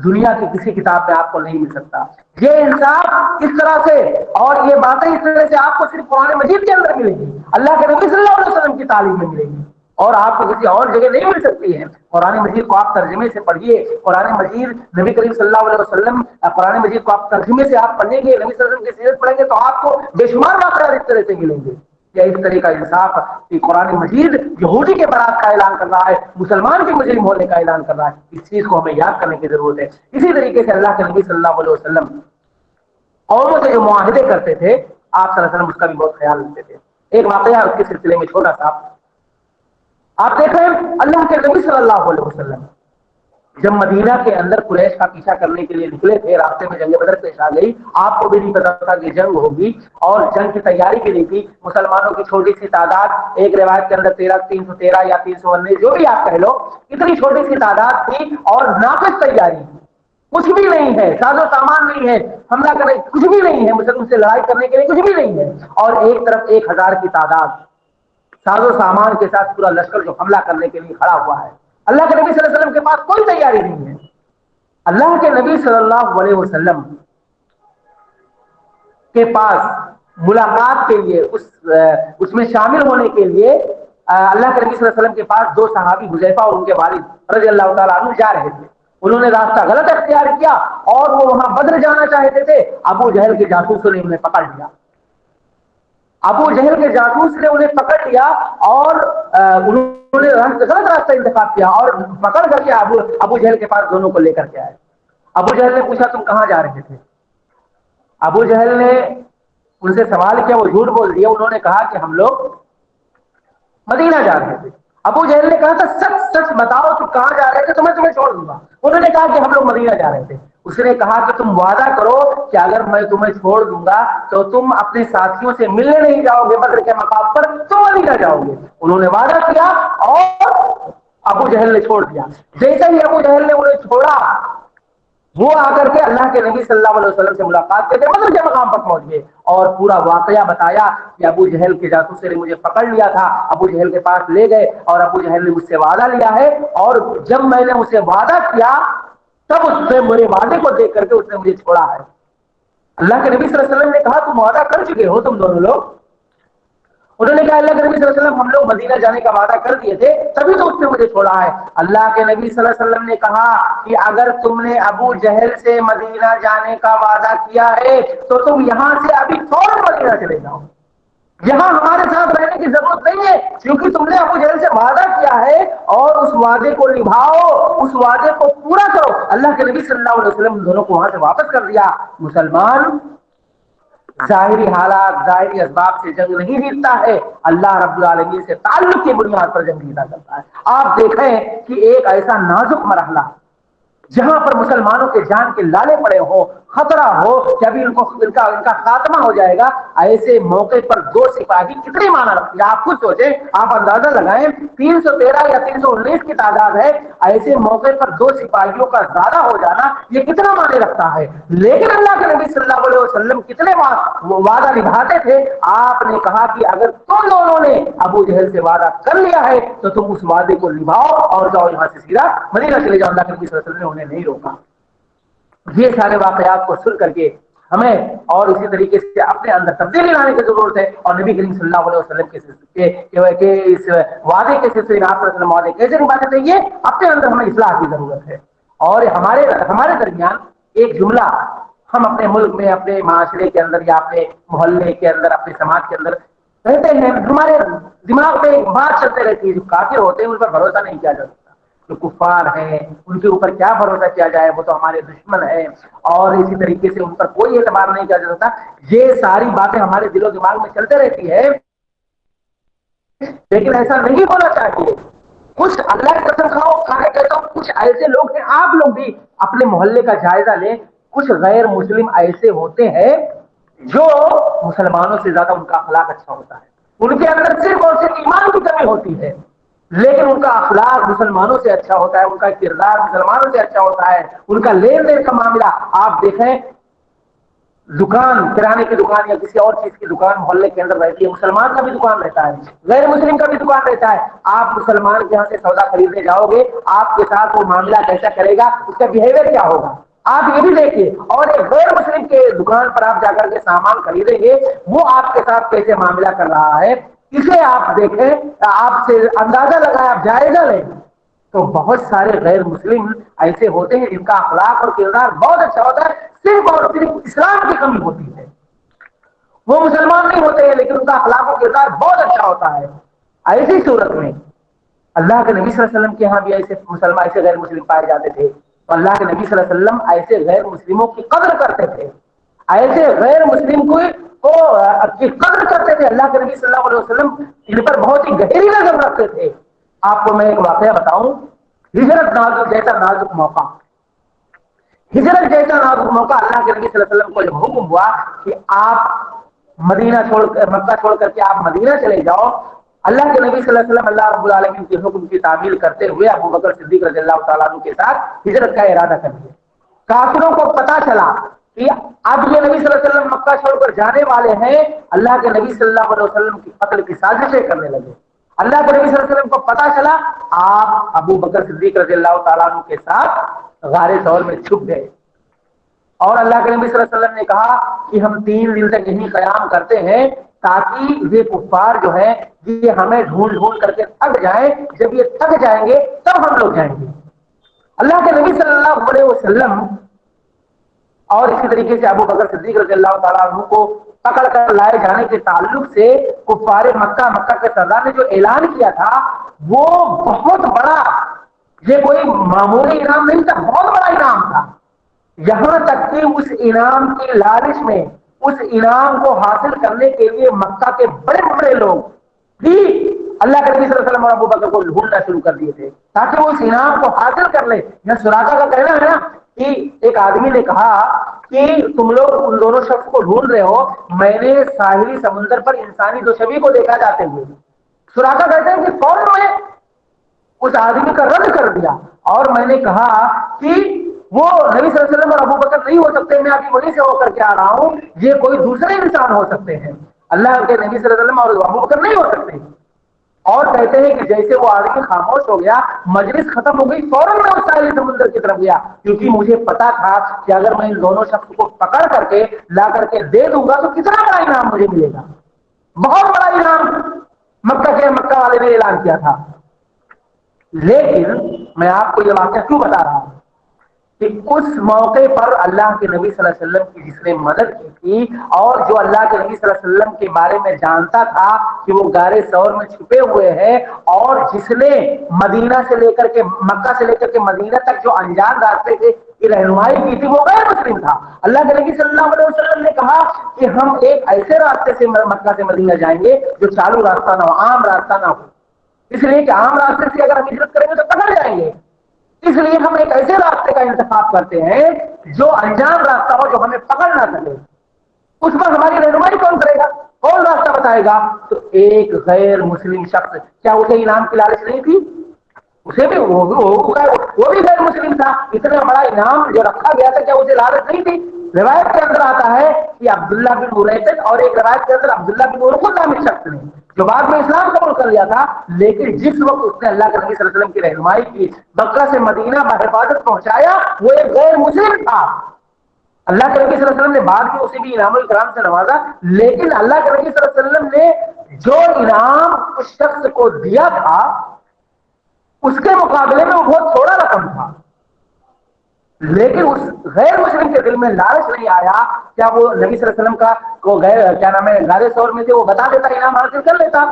دنیا کی کسی کتاب میں آپ کو نہیں مل سکتا. یہ انصاف اس طرح سے اور یہ باتیں اس طرح سے آپ کو صرف قرآن مجید کے اندر ملے گی, اللہ کے نبی صلی اللہ علیہ وسلم کی تعلیم میں ملے گی, اور آپ کو کسی اور جگہ نہیں مل سکتی ہے. قرآن مجید کو آپ ترجمے سے پڑھیے. قرآن مجید نبی کریم صلی اللہ علیہ وسلم قرآن مجید کو آپ ترجمے سے آپ پڑھیں گے, نبی صلی اللہ علیہ وسلم کی سیرت پڑھیں گے تو آپ کو بے شمار واقعات اس طرح سے ملیں گے. یا اس طرح کا انصاف کہ قرآن مجید یہودی کے برات کا اعلان کر رہا ہے, مسلمان کے مجرم ہونے کا اعلان کر رہا ہے. اس چیز کو ہمیں یاد کرنے کی ضرورت ہے. اسی طریقے سے اللہ کے نبی صلی اللہ علیہ وسلم قوموں سے جو معاہدے کرتے تھے آپ صلی اللہ علیہ وسلم اس کا بھی بہت خیال رکھتے تھے. ایک واقعہ اس کے سلسلے میں چھوٹا سا آپ دیکھیں, اللہ کے نبی صلی اللہ علیہ وسلم جب مدینہ کے اندر قریش کا پیچھا کرنے کے لیے نکلے تھے, راستے میں جنگ بدر پیش آ گئی. آپ کو بھی نہیں پتا تھا کہ جنگ ہوگی اور جنگ کی تیاری کی نہیں تھی. مسلمانوں کی چھوٹی سی تعداد, ایک روایت کے اندر 313 یا 319 جو بھی آپ کہہ لو, اتنی چھوٹی سی تعداد تھی اور ناقص تیاری تھی. کچھ بھی نہیں ہے, ساز و سامان نہیں ہے, حملہ کرنے کچھ بھی نہیں ہے, مسلم سے لڑائی کرنے کے لیے کچھ بھی نہیں ہے. اور ایک طرف 1000 کی تعداد ساز و سامان کے ساتھ پورا لشکر جو حملہ کرنے کے لیے کھڑا ہوا ہے. اللہ کے نبی صلی اللہ علیہ وسلم کے پاس کوئی تیاری نہیں ہے. اللہ کے نبی صلی اللہ علیہ وسلم کے پاس ملاقات کے لیے اس میں شامل ہونے کے لیے اللہ کے نبی صلی اللہ علیہ وسلم کے پاس دو صحابی حذیفہ اور ان کے والد رضی اللہ تعالیٰ عنہ جا رہے تھے. انہوں نے راستہ غلط اختیار کیا اور وہ وہاں بدر جانا چاہتے تھے. ابو جہل کے جاسوسوں نے انہیں پکڑ لیا. ابو جہل کے جاسوس نے انہیں پکڑ لیا اور انہوں نے غلط راستہ انتخاب کیا اور پکڑ کر کے ابو جہل کے پاس دونوں کو لے کر کے آئے. ابو جہل نے پوچھا تم کہاں جا رہے تھے؟ ابو جہل نے ان سے سوال کیا, وہ جھوٹ بول دیا. انہوں نے کہا کہ ہم لوگ مدینہ جا رہے تھے. ابو جہل نے کہا تھا سچ سچ بتاؤ تم کہاں جا رہے تھے تو میں تمہیں چھوڑ دوں گا. انہوں نے کہا کہ ہم لوگ مدینہ جا رہے تھے. اس نے کہا کہ تم وعدہ کرو کہ اگر میں تمہیں چھوڑ دوں گا تو تم اپنے ساتھیوں سے ملنے نہیں جاؤ گے بدر کے مقام پر, تم مدینہ جاؤ گے. انہوں نے وعدہ کیا اور ابو جہل نے چھوڑ دیا. جیسے ہی ابو جہل نے انہیں چھوڑا وہ آ کر کے اللہ کے نبی صلی اللہ علیہ وسلم سے ملاقات کرتے بدر کے مقام پر پہنچ گئے اور پورا واقعہ بتایا کہ ابو جہل کے جاسوس نے مجھے پکڑ لیا تھا. ابو جہل کے پاس لے گئے اور ابو جہل نے مجھ سے وعدہ لیا ہے اور جب میں نے اسے وعدہ کیا تب اس نے میرے وعدے کو دیکھ کر کے اس نے مجھے چھوڑا ہے. اللہ کے نبی صلی اللہ علیہ وسلم نے کہا تم وعدہ کر چکے ہو تم دونوں لوگ؟ انہوں نے کہا اللہ کے نبی صلی اللہ علیہ وسلم ہم لوگ مدینہ جانے کا وعدہ کر دیے تھے تبھی تو اس نے مجھے چھوڑا ہے. اللہ کے نبی صلی اللہ علیہ وسلم نے کہا کہ اگر تم نے ابو جہل سے مدینہ جانے کا وعدہ کیا ہے تو تم یہاں سے ابھی فوراً مدینہ چلے جاؤ. یہاں ہمارے ساتھ رہنے کی ضرورت نہیں ہے کیونکہ تم نے ابو جہل سے وعدہ کیا ہے اور اس وعدے کو نبھاؤ, اس وعدے کو پورا کرو. اللہ کے نبی صلی اللہ علیہ وسلم دونوں کو وہاں سے واپس کر دیا. مسلمان ظاہری حالات ظاہری اسباب سے جنگ نہیں جیتتا ہے, اللہ رب العالمین سے تعلق کی بنیاد پر جنگ جیتا کرتا ہے. آپ دیکھیں کہ ایک ایسا نازک مرحلہ جہاں پر مسلمانوں کے جان کے لالے پڑے ہو, خطرہ ہو کہ ابھی ان کا خاتمہ ہو جائے گا, ایسے موقع پر دو سپاہی کتنی مانا رکھتی ہے. آپ خود سوچیں, آپ اندازہ لگائیں 313 یا 319 کی تعداد ہے, ایسے موقع پر دو سپاہیوں کا زیادہ ہو جانا یہ کتنا معنی رکھتا ہے. لیکن اللہ کے نبی صلی اللہ علیہ وسلم کتنے وعدہ نبھاتے تھے. آپ نے کہا کہ اگر تم دونوں نے ابو جہل سے وعدہ کر لیا ہے تو تم اس وعدے کو نبھاؤ اور جاؤ یہاں سے سیدھا مدینہ چلے جاؤ. اللہ کے نبی صلی اللہ علیہ وسلم نے انہیں نہیں روکا. یہ سارے واقعات کو سن کر کے ہمیں اور اسی طریقے سے اپنے اندر تبدیلی لانے کی ضرورت ہے اور نبی کریم صلی اللہ علیہ وسلم کے اس وعدے کے سلسلے میں آپ وعدے کیسے نبھاتے تھے یہ اپنے اندر ہمیں اصلاح کی ضرورت ہے. اور ہمارے درمیان ایک جملہ ہم اپنے ملک میں اپنے معاشرے کے اندر یا اپنے محلے کے اندر اپنے سماج کے اندر کہتے ہیں, ہمارے دماغ میں ایک بات چلتے رہتی ہے جو کافر ہوتے ہیں ان پر بھروسہ نہیں کیا جا سکتا. جو کفار ہیں ان کے اوپر کیا بھروسہ کیا جائے, وہ تو ہمارے دشمن ہیں اور اسی طریقے سے ان پر کوئی اعتبار نہیں کیا جا سکتا. یہ ساری باتیں ہمارے دل و دماغ میں چلتے رہتی ہے لیکن ایسا نہیں ہونا چاہیے. کچھ اللہ کی قسم کھاؤ کھانے کہتا ہوں کچھ ایسے لوگ ہیں, آپ لوگ بھی اپنے محلے کا جائزہ لیں, کچھ غیر مسلم ایسے ہوتے ہیں جو مسلمانوں سے زیادہ ان کا اخلاق اچھا ہوتا ہے. ان کے اندر صرف اور صرف ایمان کی کمی ہوتی ہے لیکن ان کا اخلاق مسلمانوں سے اچھا ہوتا ہے, ان کا کردار مسلمانوں سے اچھا ہوتا ہے, ان کا لین دین کا معاملہ آپ دیکھیں دکان کرانے کی دکان یا کسی اور چیز کی دکان محلے کے اندر رہتی ہے، مسلمان کا بھی دکان رہتا ہے، غیر مسلم کا بھی دکان رہتا ہے. آپ مسلمان کے یہاں سے سودا خریدنے جاؤ گے، آپ کے ساتھ وہ معاملہ کیسا کرے گا، اس کا بہیویئر کیا ہوگا، آپ یہ بھی دیکھیے. اور ایک غیر مسلم کے دکان پر آپ جا کر کے سامان خریدیں گے، وہ آپ کے ساتھ کیسے معاملہ کر رہا ہے، اسے آپ دیکھیں، آپ سے اندازہ لگائیں، آپ جائزہ لیں. تو بہت سارے غیر مسلم ایسے ہوتے ہیں جن کا اخلاق اور کردار بہت اچھا ہوتا ہے، صرف اور صرف اسلام کی کمی ہوتی ہے. وہ مسلمان نہیں ہوتے ہیں لیکن ان کا اخلاق و کردار بہت اچھا ہوتا ہے. ایسی صورت میں اللہ کے نبی صلی اللہ علیہ وسلم کے یہاں بھی ایسے مسلمان، ایسے غیر مسلم پائے جاتے تھے. تو اللہ کے نبی صلی اللہ علیہ وسلم ایسے غیر مسلموں کی قدر کرتے تھے، ایسے غیر مسلم کو کی قدر کرتے تھے. اللہ کے نبی صلی اللہ علیہ وسلم ان پر بہت ہی گہری نظر رکھتے تھے. آپ کو میں ایک واقعہ بتاؤں. ہجرت نازک جیسا نازک موقع، ہجرت جیسا نازک موقع اللہ کے نبی صلی اللہ علیہ وسلم کو جب حکم ہوا کہ آپ مدینہ چھوڑ کر، مکہ چھوڑ کر کے آپ مدینہ چلے جاؤ، اللہ کے نبی صلی اللہ علیہ وسلم اللہ رب العالمین کے حکم کی تعمیل کرتے ہوئے ابو بکر صدیق رضی اللہ تعالیٰ عنہ کے ساتھ ہجرت کا ارادہ کر دیا. کافروں کو پتا چلا کہ اب یہ نبی صلی اللہ علیہ وسلم مکہ چھوڑ کر جانے والے ہیں، اللہ کے نبی صلی اللہ علیہ وسلم کی قتل کی سازشیں کرنے لگے. اللہ کے نبی صلی اللہ علیہ وسلم کو پتا چلا، آپ ابو بکر صدیق رضی اللہ تعالیٰ عنہ کے ساتھ غار ثور میں چھپ گئے. اور اللہ کے نبی صلی اللہ علیہ وسلم نے کہا کہ ہم 3 دن تک یہیں قیام کرتے ہیں تاکہ یہ کفار جو ہے یہ ہمیں ڈھونڈ ڈھونڈ کر کے تھک جائیں، جب یہ تھک جائیں گے تب ہم لوگ جائیں گے. اللہ کے نبی صلی اللہ علیہ وسلم اور اسی طریقے سے ابو بکر صدیق رضی اللہ تعالیٰ عنہ کو پکڑ کر لائے جانے کے تعلق سے کفار مکہ کے سردار نے جو اعلان کیا تھا وہ بہت بڑا، یہ کوئی معمولی انعام نہیں تھا، بہت بڑا انعام تھا. یہاں تک کہ اس انعام کی لالچ میں، اس انعام کو حاصل کرنے کے لیے مکہ کے بڑے بڑے لوگ بھی اللہ کے نبی صلی اللہ علیہ وسلم اور ابو بکر کو ڈھونڈنا شروع کر دیے تھے تاکہ وہ اس انعام کو حاصل کر لیں. یہ سراقہ کا کہنا ہے نا کہ ایک آدمی نے کہا کہ تم لوگ ان دونوں شخص کو ڈھونڈ رہے ہو، میں نے ساحلی سمندر پر انسانی دوشبی کو دیکھا جاتے ہوئے. سراقہ کہتے ہیں کہ فوراً میں اس آدمی کا رد کر دیا اور میں نے کہا کہ وہ نبی صلی اللہ علیہ وسلم اور ابو بکر نہیں ہو سکتے، میں ابھی وہیں سے ہو کر کے آ رہا ہوں، یہ کوئی دوسرے انسان ہو سکتے ہیں، اللہ کے نبی صلی اللہ علیہ وسلم اور ابو بکر نہیں ہو سکتے. اور کہتے ہیں کہ جیسے وہ آدمی خاموش ہو گیا، مجلس ختم ہو گئی، فوراً میں اس ساحلی سمندر کی طرف گیا کیونکہ مجھے پتا تھا کہ اگر میں ان دونوں شخص کو پکڑ کر کے لا کر کے دے دوں گا تو کتنا بڑا انعام مجھے ملے گا، بہت بڑا انعام مکہ والے نے اعلان کیا تھا. لیکن میں آپ کو یہ واقعہ کیوں بتا رہا ہوں کہ اس موقع پر اللہ کے نبی صلی اللہ علیہ وسلم کی جس نے مدد کی تھی اور جو اللہ کے نبی صلی اللہ علیہ وسلم کے بارے میں جانتا تھا کہ وہ غار ثور میں چھپے ہوئے ہیں، اور جس نے مدینہ سے لے کر کے، مکہ سے لے کر کے مدینہ تک جو انجان راستے کی رہنمائی کی تھی وہ غیر مسلم تھا. اللہ کے نبی صلی اللہ علیہ وسلم نے کہا کہ ہم ایک ایسے راستے سے مکہ سے مدینہ جائیں گے جو چالو راستہ نہ ہو، عام راستہ نہ ہو، اس لیے کہ عام راستے سے اگر ہم ہجرت کریں گے تو پکڑ جائیں گے، اس لیے ہم ایک ایسے راستے کا انتخاب کرتے ہیں جو انجان راستہ ہو، جو ہمیں پکڑ نہ سکے. اس پر ہماری رہنمائی کون کرے گا، کون راستہ بتائے گا؟ تو ایک غیر مسلم شخص. کیا اسے انعام کی لالچ نہیں تھی؟ اسے بھی وہ بھی غیر مسلم تھا، اتنا بڑا انعام جو رکھا گیا تھا، کیا اسے لالچ نہیں تھی؟ روایت کے اندر آتا ہے کہ عبداللہ بن مریث اور ایک روایت کے اندر عبداللہ بن عرفہ نامی شخص نے جو بعد میں اسلام قبول کر لیا تھا، لیکن جس وقت اس نے اللہ کے نبی صلی اللہ علیہ وسلم کی رہنمائی کی، مکہ سے مدینہ بحفاظت پہنچایا، وہ ایک غیر مسلم تھا. اللہ کے نبی صلی اللہ علیہ وسلم نے بعد میں اسے بھی انعام الکرام سے نوازا، لیکن اللہ کے نبی صلی اللہ علیہ وسلم نے جو انعام اس شخص کو دیا تھا اس کے مقابلے میں وہ بہت تھوڑا رقم تھا. لیکن اس غیر مسلم کے دل میں لالچ نہیں آیا، کیا وہ نبی صلی اللہ علیہ وسلم کا وہ کیا نام ہے غار ثور میں سے وہ بتا دیتا، انعام حاصل کر لیتا،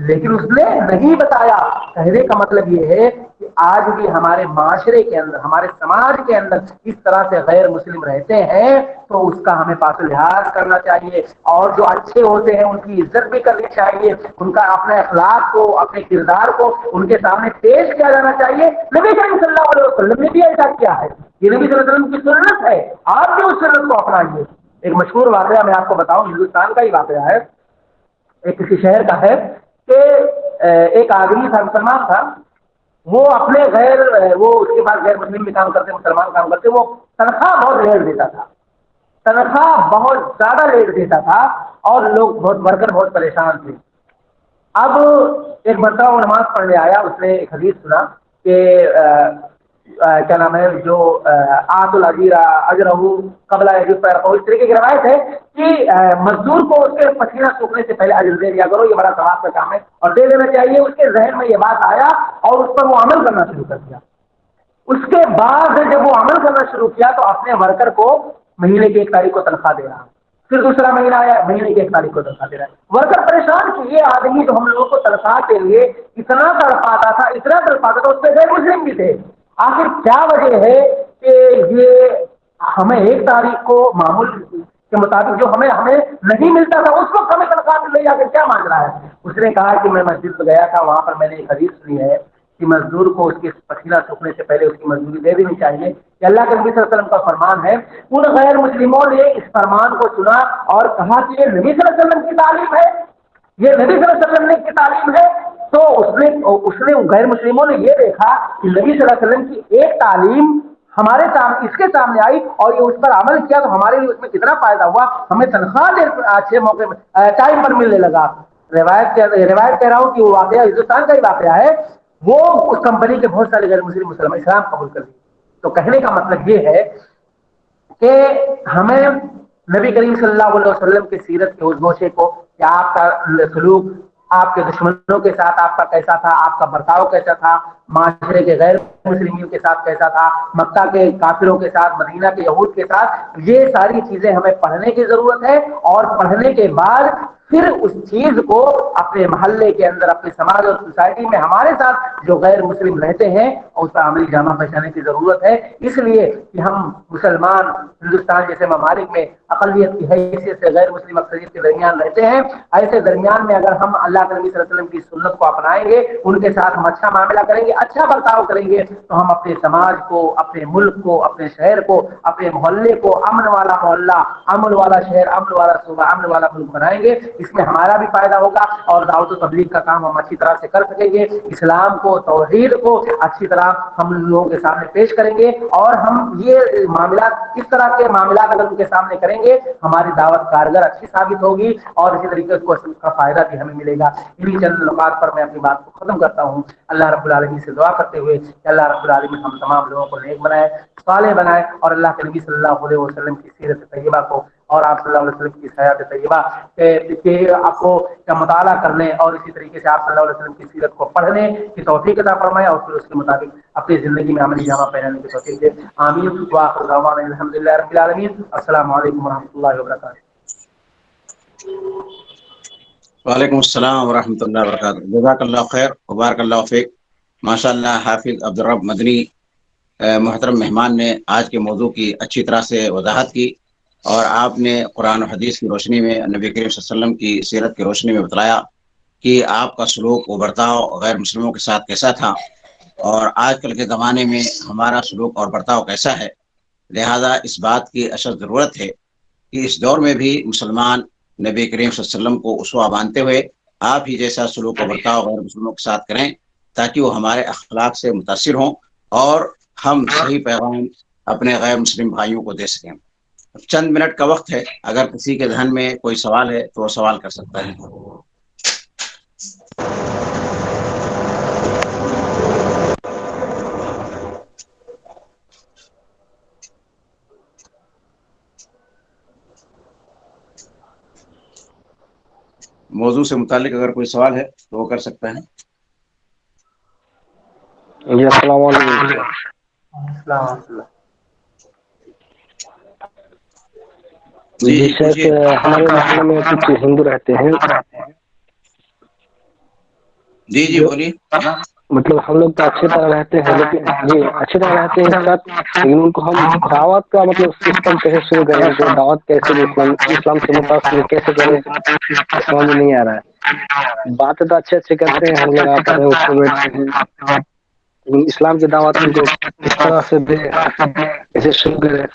لیکن اس نے نہیں بتایا. کہنے کا مطلب یہ ہے کہ آج بھی ہمارے معاشرے کے اندر، ہمارے سماج کے اندر اس طرح سے غیر مسلم رہتے ہیں تو اس کا ہمیں پاس لحاظ کرنا چاہیے، اور جو اچھے ہوتے ہیں ان کی عزت بھی کرنی چاہیے، ان کا اپنے اخلاق کو، اپنے کردار کو ان کے سامنے پیش کیا جانا چاہیے. نبی کریم صلی اللہ علیہ وسلم نے بھی ایسا کیا ہے، یہ نبی صلی اللہ علیہ وسلم کی سنت ہے، آپ بھی اس سنت کو اپنائیے. ایک مشہور واقعہ میں آپ کو بتاؤں، ہندوستان کا ہی واقعہ ہے، ایک کسی شہر کا ہے کہ ایک آدمی تھا، مسلمان تھا، وہ اپنے وہ اس کے بعد غیر مسلم بھی کام کرتے، مسلمان کام کرتے، وہ تنخواہ بہت ریئر دیتا تھا، تنخواہ بہت زیادہ لیٹ دیتا تھا اور لوگ بہت ورکر بہت پریشان تھے. اب ایک مرتبہ وہ نماز پڑھنے آیا, اس نے ایک حدیث سنا کہ کیا نام ہے جو آت العجیرہ اجرہ قبل اس طریقے کی روایت ہے کہ مزدور کو اس کے پسینہ سوکھنے سے پہلے اجر دے دیا کرو, یہ بڑا ثواب کا کام ہے اور دے دینا چاہیے. اس کے ذہن میں یہ بات آیا اور اس پر وہ عمل کرنا شروع کر دیا. اس کے بعد جب وہ عمل کرنا شروع کیا تو اپنے ورکر کو مہینے کی 1 تاریخ کو تنخواہ دے رہا. پھر دوسرا مہینہ آیا, مہینے کی 1 تاریخ کو تنخواہ دے رہا ہے. ورکر پریشان کہ یہ آدمی تو ہم لوگوں کو تنخواہ کے لیے اتنا تڑپاتا تھا اتنا تڑپاتا تھا, اس پہ غیر مسلم بھی تھے. آخر کیا وجہ ہے کہ یہ ہمیں 1 تاریخ کو معمول کے مطابق جو ہمیں نہیں ملتا تھا اس وقت ہمیں تنخواہ مل رہی, آخر کیا مانگ رہا ہے؟ اس نے کہا کہ میں مسجد میں گیا تھا, وہاں پر میں نے ایک حدیث سنی ہے کہ مزدور کو اس کے پسینہ سوکھنے سے پہلے اس کی مزدوری دے دینی چاہیے. کہ اللہ کے نبی صلی اللہ علیہ وسلم کا فرمان ہے. ان غیر مسلموں نے اس فرمان کو سنا اور کہا کہ یہ نبی صلی اللہ علیہ وسلم کی تعلیم ہے, یہ نبی صلی اللہ علیہ وسلم کی تعلیم ہے. تو اس نے غیر مسلموں نے یہ دیکھا کہ نبی صلی اللہ علیہ وسلم کی ایک تعلیم ہمارے سامنے اس کے سامنے آئی اور یہ اس پر عمل کیا تو ہمارے لیے اس میں کتنا فائدہ ہوا, ہمیں تنخواہ اچھے موقع ٹائم پر ملنے لگا. روایت کہہ رہا ہوں کہ وہ واقعہ ہندوستان کا ہی واقعہ ہے. وہ اس کمپنی کے بہت سارے غیر مسلم مسلمان اسلام قبول کر لیے. تو کہنے کا مطلب یہ ہے کہ ہمیں نبی کریم صلی اللہ علیہ وسلم کی سیرت کے اس گوشے کو کہ آپ کا سلوک آپ کے دشمنوں کے ساتھ آپ کا کیسا تھا, آپ کا برتاؤ کیسا تھا, معاشرے کے غیر مسلمین کے ساتھ کیسا تھا, مکہ کے کافروں کے ساتھ, مدینہ کے یہود کے ساتھ, یہ ساری چیزیں ہمیں پڑھنے کی ضرورت ہے. اور پڑھنے کے بعد پھر اس چیز کو اپنے محلے کے اندر, اپنے سماج اور سوسائٹی میں ہمارے ساتھ جو غیر مسلم رہتے ہیں اس کا عملی جامہ پہچانے کی ضرورت ہے. اس لیے کہ ہم مسلمان ہندوستان جیسے ممالک میں اقلیت کی حیثیت سے غیر مسلم اکثریت کے درمیان رہتے ہیں. ایسے درمیان میں اگر ہم اللہ کے نبی صلی اللہ علیہ وسلم کی سنت کو اپنائیں گے, ان کے ساتھ ہم اچھا معاملہ کریں گے, اچھا برتاؤ کریں گے, تو ہم اپنے سماج کو, اپنے ملک کو, اپنے شہر کو, اپنے محلے کو امن والا محلہ, امن والا شہر, امن والا صوبہ, امن والا ملک بنائیں گے. اس میں ہمارا بھی فائدہ ہوگا اور دعوت و تبلیغ کا کام ہم اچھی طرح سے کر سکیں گے. اسلام کو, توحید کو اچھی طرح ہم لوگوں کے سامنے پیش کریں گے. اور ہم یہ معاملات اس طرح کے معاملات اگر ان کے سامنے کریں گے ہماری دعوت کارگر اچھی ثابت ہوگی اور اسی طریقے کو کا فائدہ بھی ہمیں ملے گا. انہیں چند نکات پر میں اپنی بات کو ختم کرتا ہوں, اللہ رب العالمین سے دعا کرتے ہوئے کہ اللہ رب العالمین ہم تمام لوگوں کو نیک بنائے, صالح بنائے اور اللہ کے نبی صلی اللہ علیہ وسلم کی سیرت طیبہ کو اور آپ صلی اللہ علیہ وسلم کی حیات طیبہ کے آپ کو کا مطالعہ کرنے اور اسی طریقے سے آپ صلی اللہ علیہ وسلم کی سیرت کو پڑھنے کی توفیق عطا فرمائے اور پھر اس کے مطابق اپنی زندگی میں عملی جامہ پہنانے کی توفیق دے. آمین وآخر دعوانا الحمدللہ رب العالمین. السلام علیکم ورحمۃ اللہ وبرکاتہ. وعلیکم السلام ورحمۃ اللہ وبرکاتہ. جزاک اللہ خیر, مبارک اللہ فیک. ماشاء اللہ حافظ عبدالرب مدنی محترم مہمان نے آج کے موضوع کی اچھی طرح سے وضاحت کی اور آپ نے قرآن و حدیث کی روشنی میں نبی کریم صلی اللہ علیہ وسلم کی سیرت کی روشنی میں بتلایا کہ آپ کا سلوک و برتاؤ غیر مسلموں کے ساتھ کیسا تھا اور آج کل کے زمانے میں ہمارا سلوک اور برتاؤ کیسا ہے. لہذا اس بات کی اشد ضرورت ہے کہ اس دور میں بھی مسلمان نبی کریم صلی اللہ علیہ وسلم کو اسوہ مانتے ہوئے آپ ہی جیسا سلوک و برتاؤ غیر مسلموں کے ساتھ کریں تاکہ وہ ہمارے اخلاق سے متاثر ہوں اور ہم صحیح پیغام اپنے غیر مسلم بھائیوں کو دے سکیں. چند منٹ کا وقت ہے, اگر کسی کے ذہن میں کوئی سوال ہے تو وہ سوال کر سکتا ہے. موضوع سے متعلق اگر کوئی سوال ہے تو وہ کر سکتا ہے. جی السلام علیکم. السلام. جی شیخ, ہمارے محلے میں کچھ ہندو رہتے ہیں جی جی جو بولیے. مطلب ہم لوگ تو اچھی طرح رہتے ہیں لیکن جی اچھی طرح رہتے ہیں ساتھ, لیکن ان کو ہم دعوت کا مطلب سسٹم کیسے شروع کریں, ان کو دعوت کیسے اسلام سے متاثر کیسے کریں سمجھ میں نہیں آ رہا ہے. باتیں تو اچھے اچھے کرتے ہیں, ہم لوگ آ کر اٹھتے بیٹھتے ہیں, لیکن اسلام کی دعوت ان کو کس طرح سے دے کیسے شروع کرے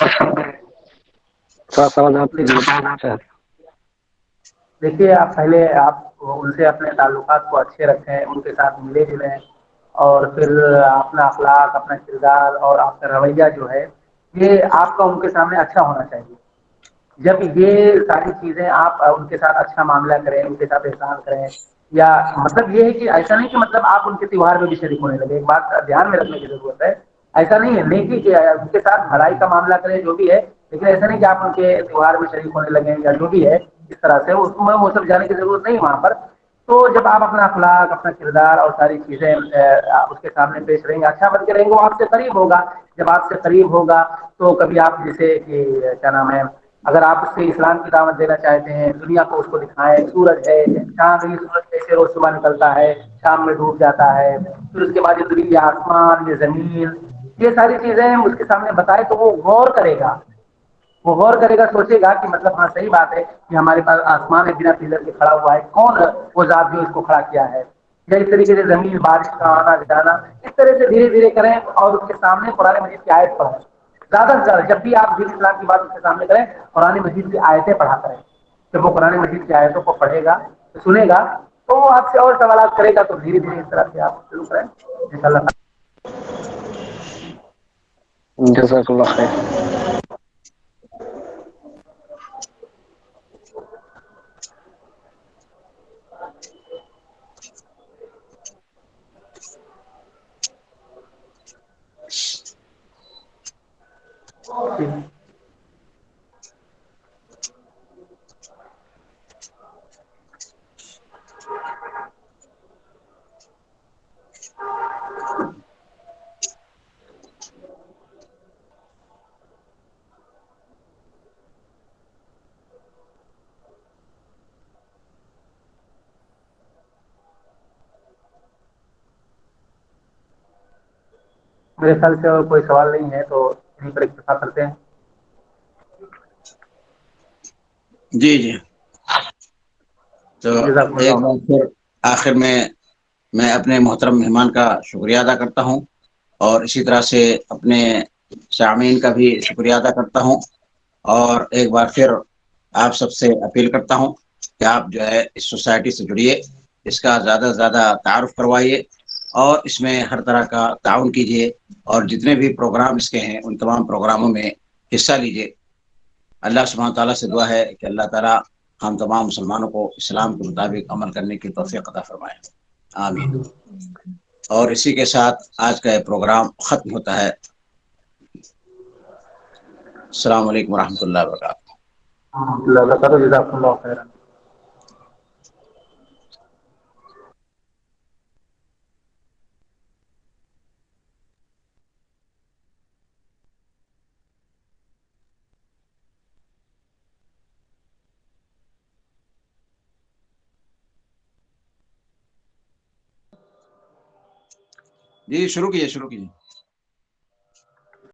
تھوڑا سمجھ آپ کیجیے. دیکھیے, آپ پہلے آپ ان سے اپنے تعلقات کو اچھے رکھیں, ان کے ساتھ ملے جلیں اور پھر اپنا اخلاق, اپنا کردار اور آپ کا رویہ جو ہے یہ آپ کا ان کے سامنے اچھا ہونا چاہیے. جب یہ ساری چیزیں آپ ان کے ساتھ اچھا معاملہ کریں، ان کے ساتھ احسان کریں، یا مطلب یہ ہے کہ ایسا نہیں کہ مطلب آپ ان کے تیوہار میں بھی شریک ہونے لگے، ایک بات دھیان میں رکھنے کی ضرورت ہے، ایسا نہیں ہے، نیکی کہ ان کے ساتھ بھلائی کا معاملہ کریں جو بھی ہے، لیکن ایسا نہیں کہ آپ ان کے تیوہار میں شریک ہونے لگیں یا جو بھی ہے اس طرح سے، اس میں وہ سب جانے کی ضرورت نہیں وہاں پر۔ تو جب آپ اپنا اخلاق، اپنا کردار اور ساری چیزیں اس کے سامنے پیش رہیں گے، اچھا بن کے رہیں گے، وہ آپ سے قریب ہوگا۔ جب آپ سے قریب ہوگا تو کبھی آپ جیسے کہ کیا نام ہے، اگر آپ اس سے اسلام کی دعوت دینا چاہتے ہیں، دنیا کو اس کو دکھائیں، سورج ہے، چاند یہ سورج کیسے روز صبح نکلتا ہے، شام میں ڈوب جاتا ہے، پھر اس کے بعد یہ دنیا، یہ آسمان، یہ زمین، یہ ساری چیزیں اس کے سامنے بتائے تو وہ غور کرے گا، وہ غور کرے گا، سوچے گا کہ مطلب ہاں صحیح بات ہے کہ ہمارے پاس آسمان ہے بنا پلر کے کھڑا ہوا ہے، کون وہ ذات جو اس کو کھڑا کیا ہے، یا اس طریقے سے زمین، بارش کا آنا جانا، اس طرح سے دھیرے دھیرے کریں اور اس کے سامنے قرآن مجید کی آیت پڑھیں۔ زیادہ سے زیادہ جب بھی آپ دین اسلام کی بات اس کے سامنے کریں، قرآن مجید کی آیتیں پڑھا کریں۔ جب وہ قرآن مجید کی آیتوں کو پڑھے گا، سنے گا، تو وہ آپ سے اور سوالات کرے گا، تو دھیرے دھیرے اس طرح سے آپ شروع کریں انشاءاللہ۔ جزاک اللہ خیر۔ میرے خیال سے اور کوئی سوال نہیں ہے، تو یہیں پر اکتفا کرتے ہیں۔ جی جی، تو جزاکم ایک اللہ بار پھر آخر میں اپنے محترم مہمان کا شکریہ ادا کرتا ہوں، اور اسی طرح سے اپنے سامعین کا بھی شکریہ ادا کرتا ہوں، اور ایک بار پھر آپ سب سے اپیل کرتا ہوں کہ آپ جو ہے اس سوسائٹی سے جڑیے، اس کا زیادہ سے زیادہ تعارف کروائیے، اور اس میں ہر طرح کا تعاون کیجیے، اور جتنے بھی پروگرام اس کے ہیں ان تمام پروگراموں میں حصہ لیجیے۔ اللہ سبحانہ تعالیٰ سے دعا ہے کہ اللہ تعالیٰ ہم تمام مسلمانوں کو اسلام کے مطابق عمل کرنے کی توفیق عطا فرمائے، آمین۔ اور اسی کے ساتھ آج کا یہ پروگرام ختم ہوتا ہے۔ السلام علیکم ورحمۃ اللہ وبرکاتہ۔ اللہ تعالیٰ جزاکم اللہ خیرا۔ جی شروع کیجیے، شروع کیجیے۔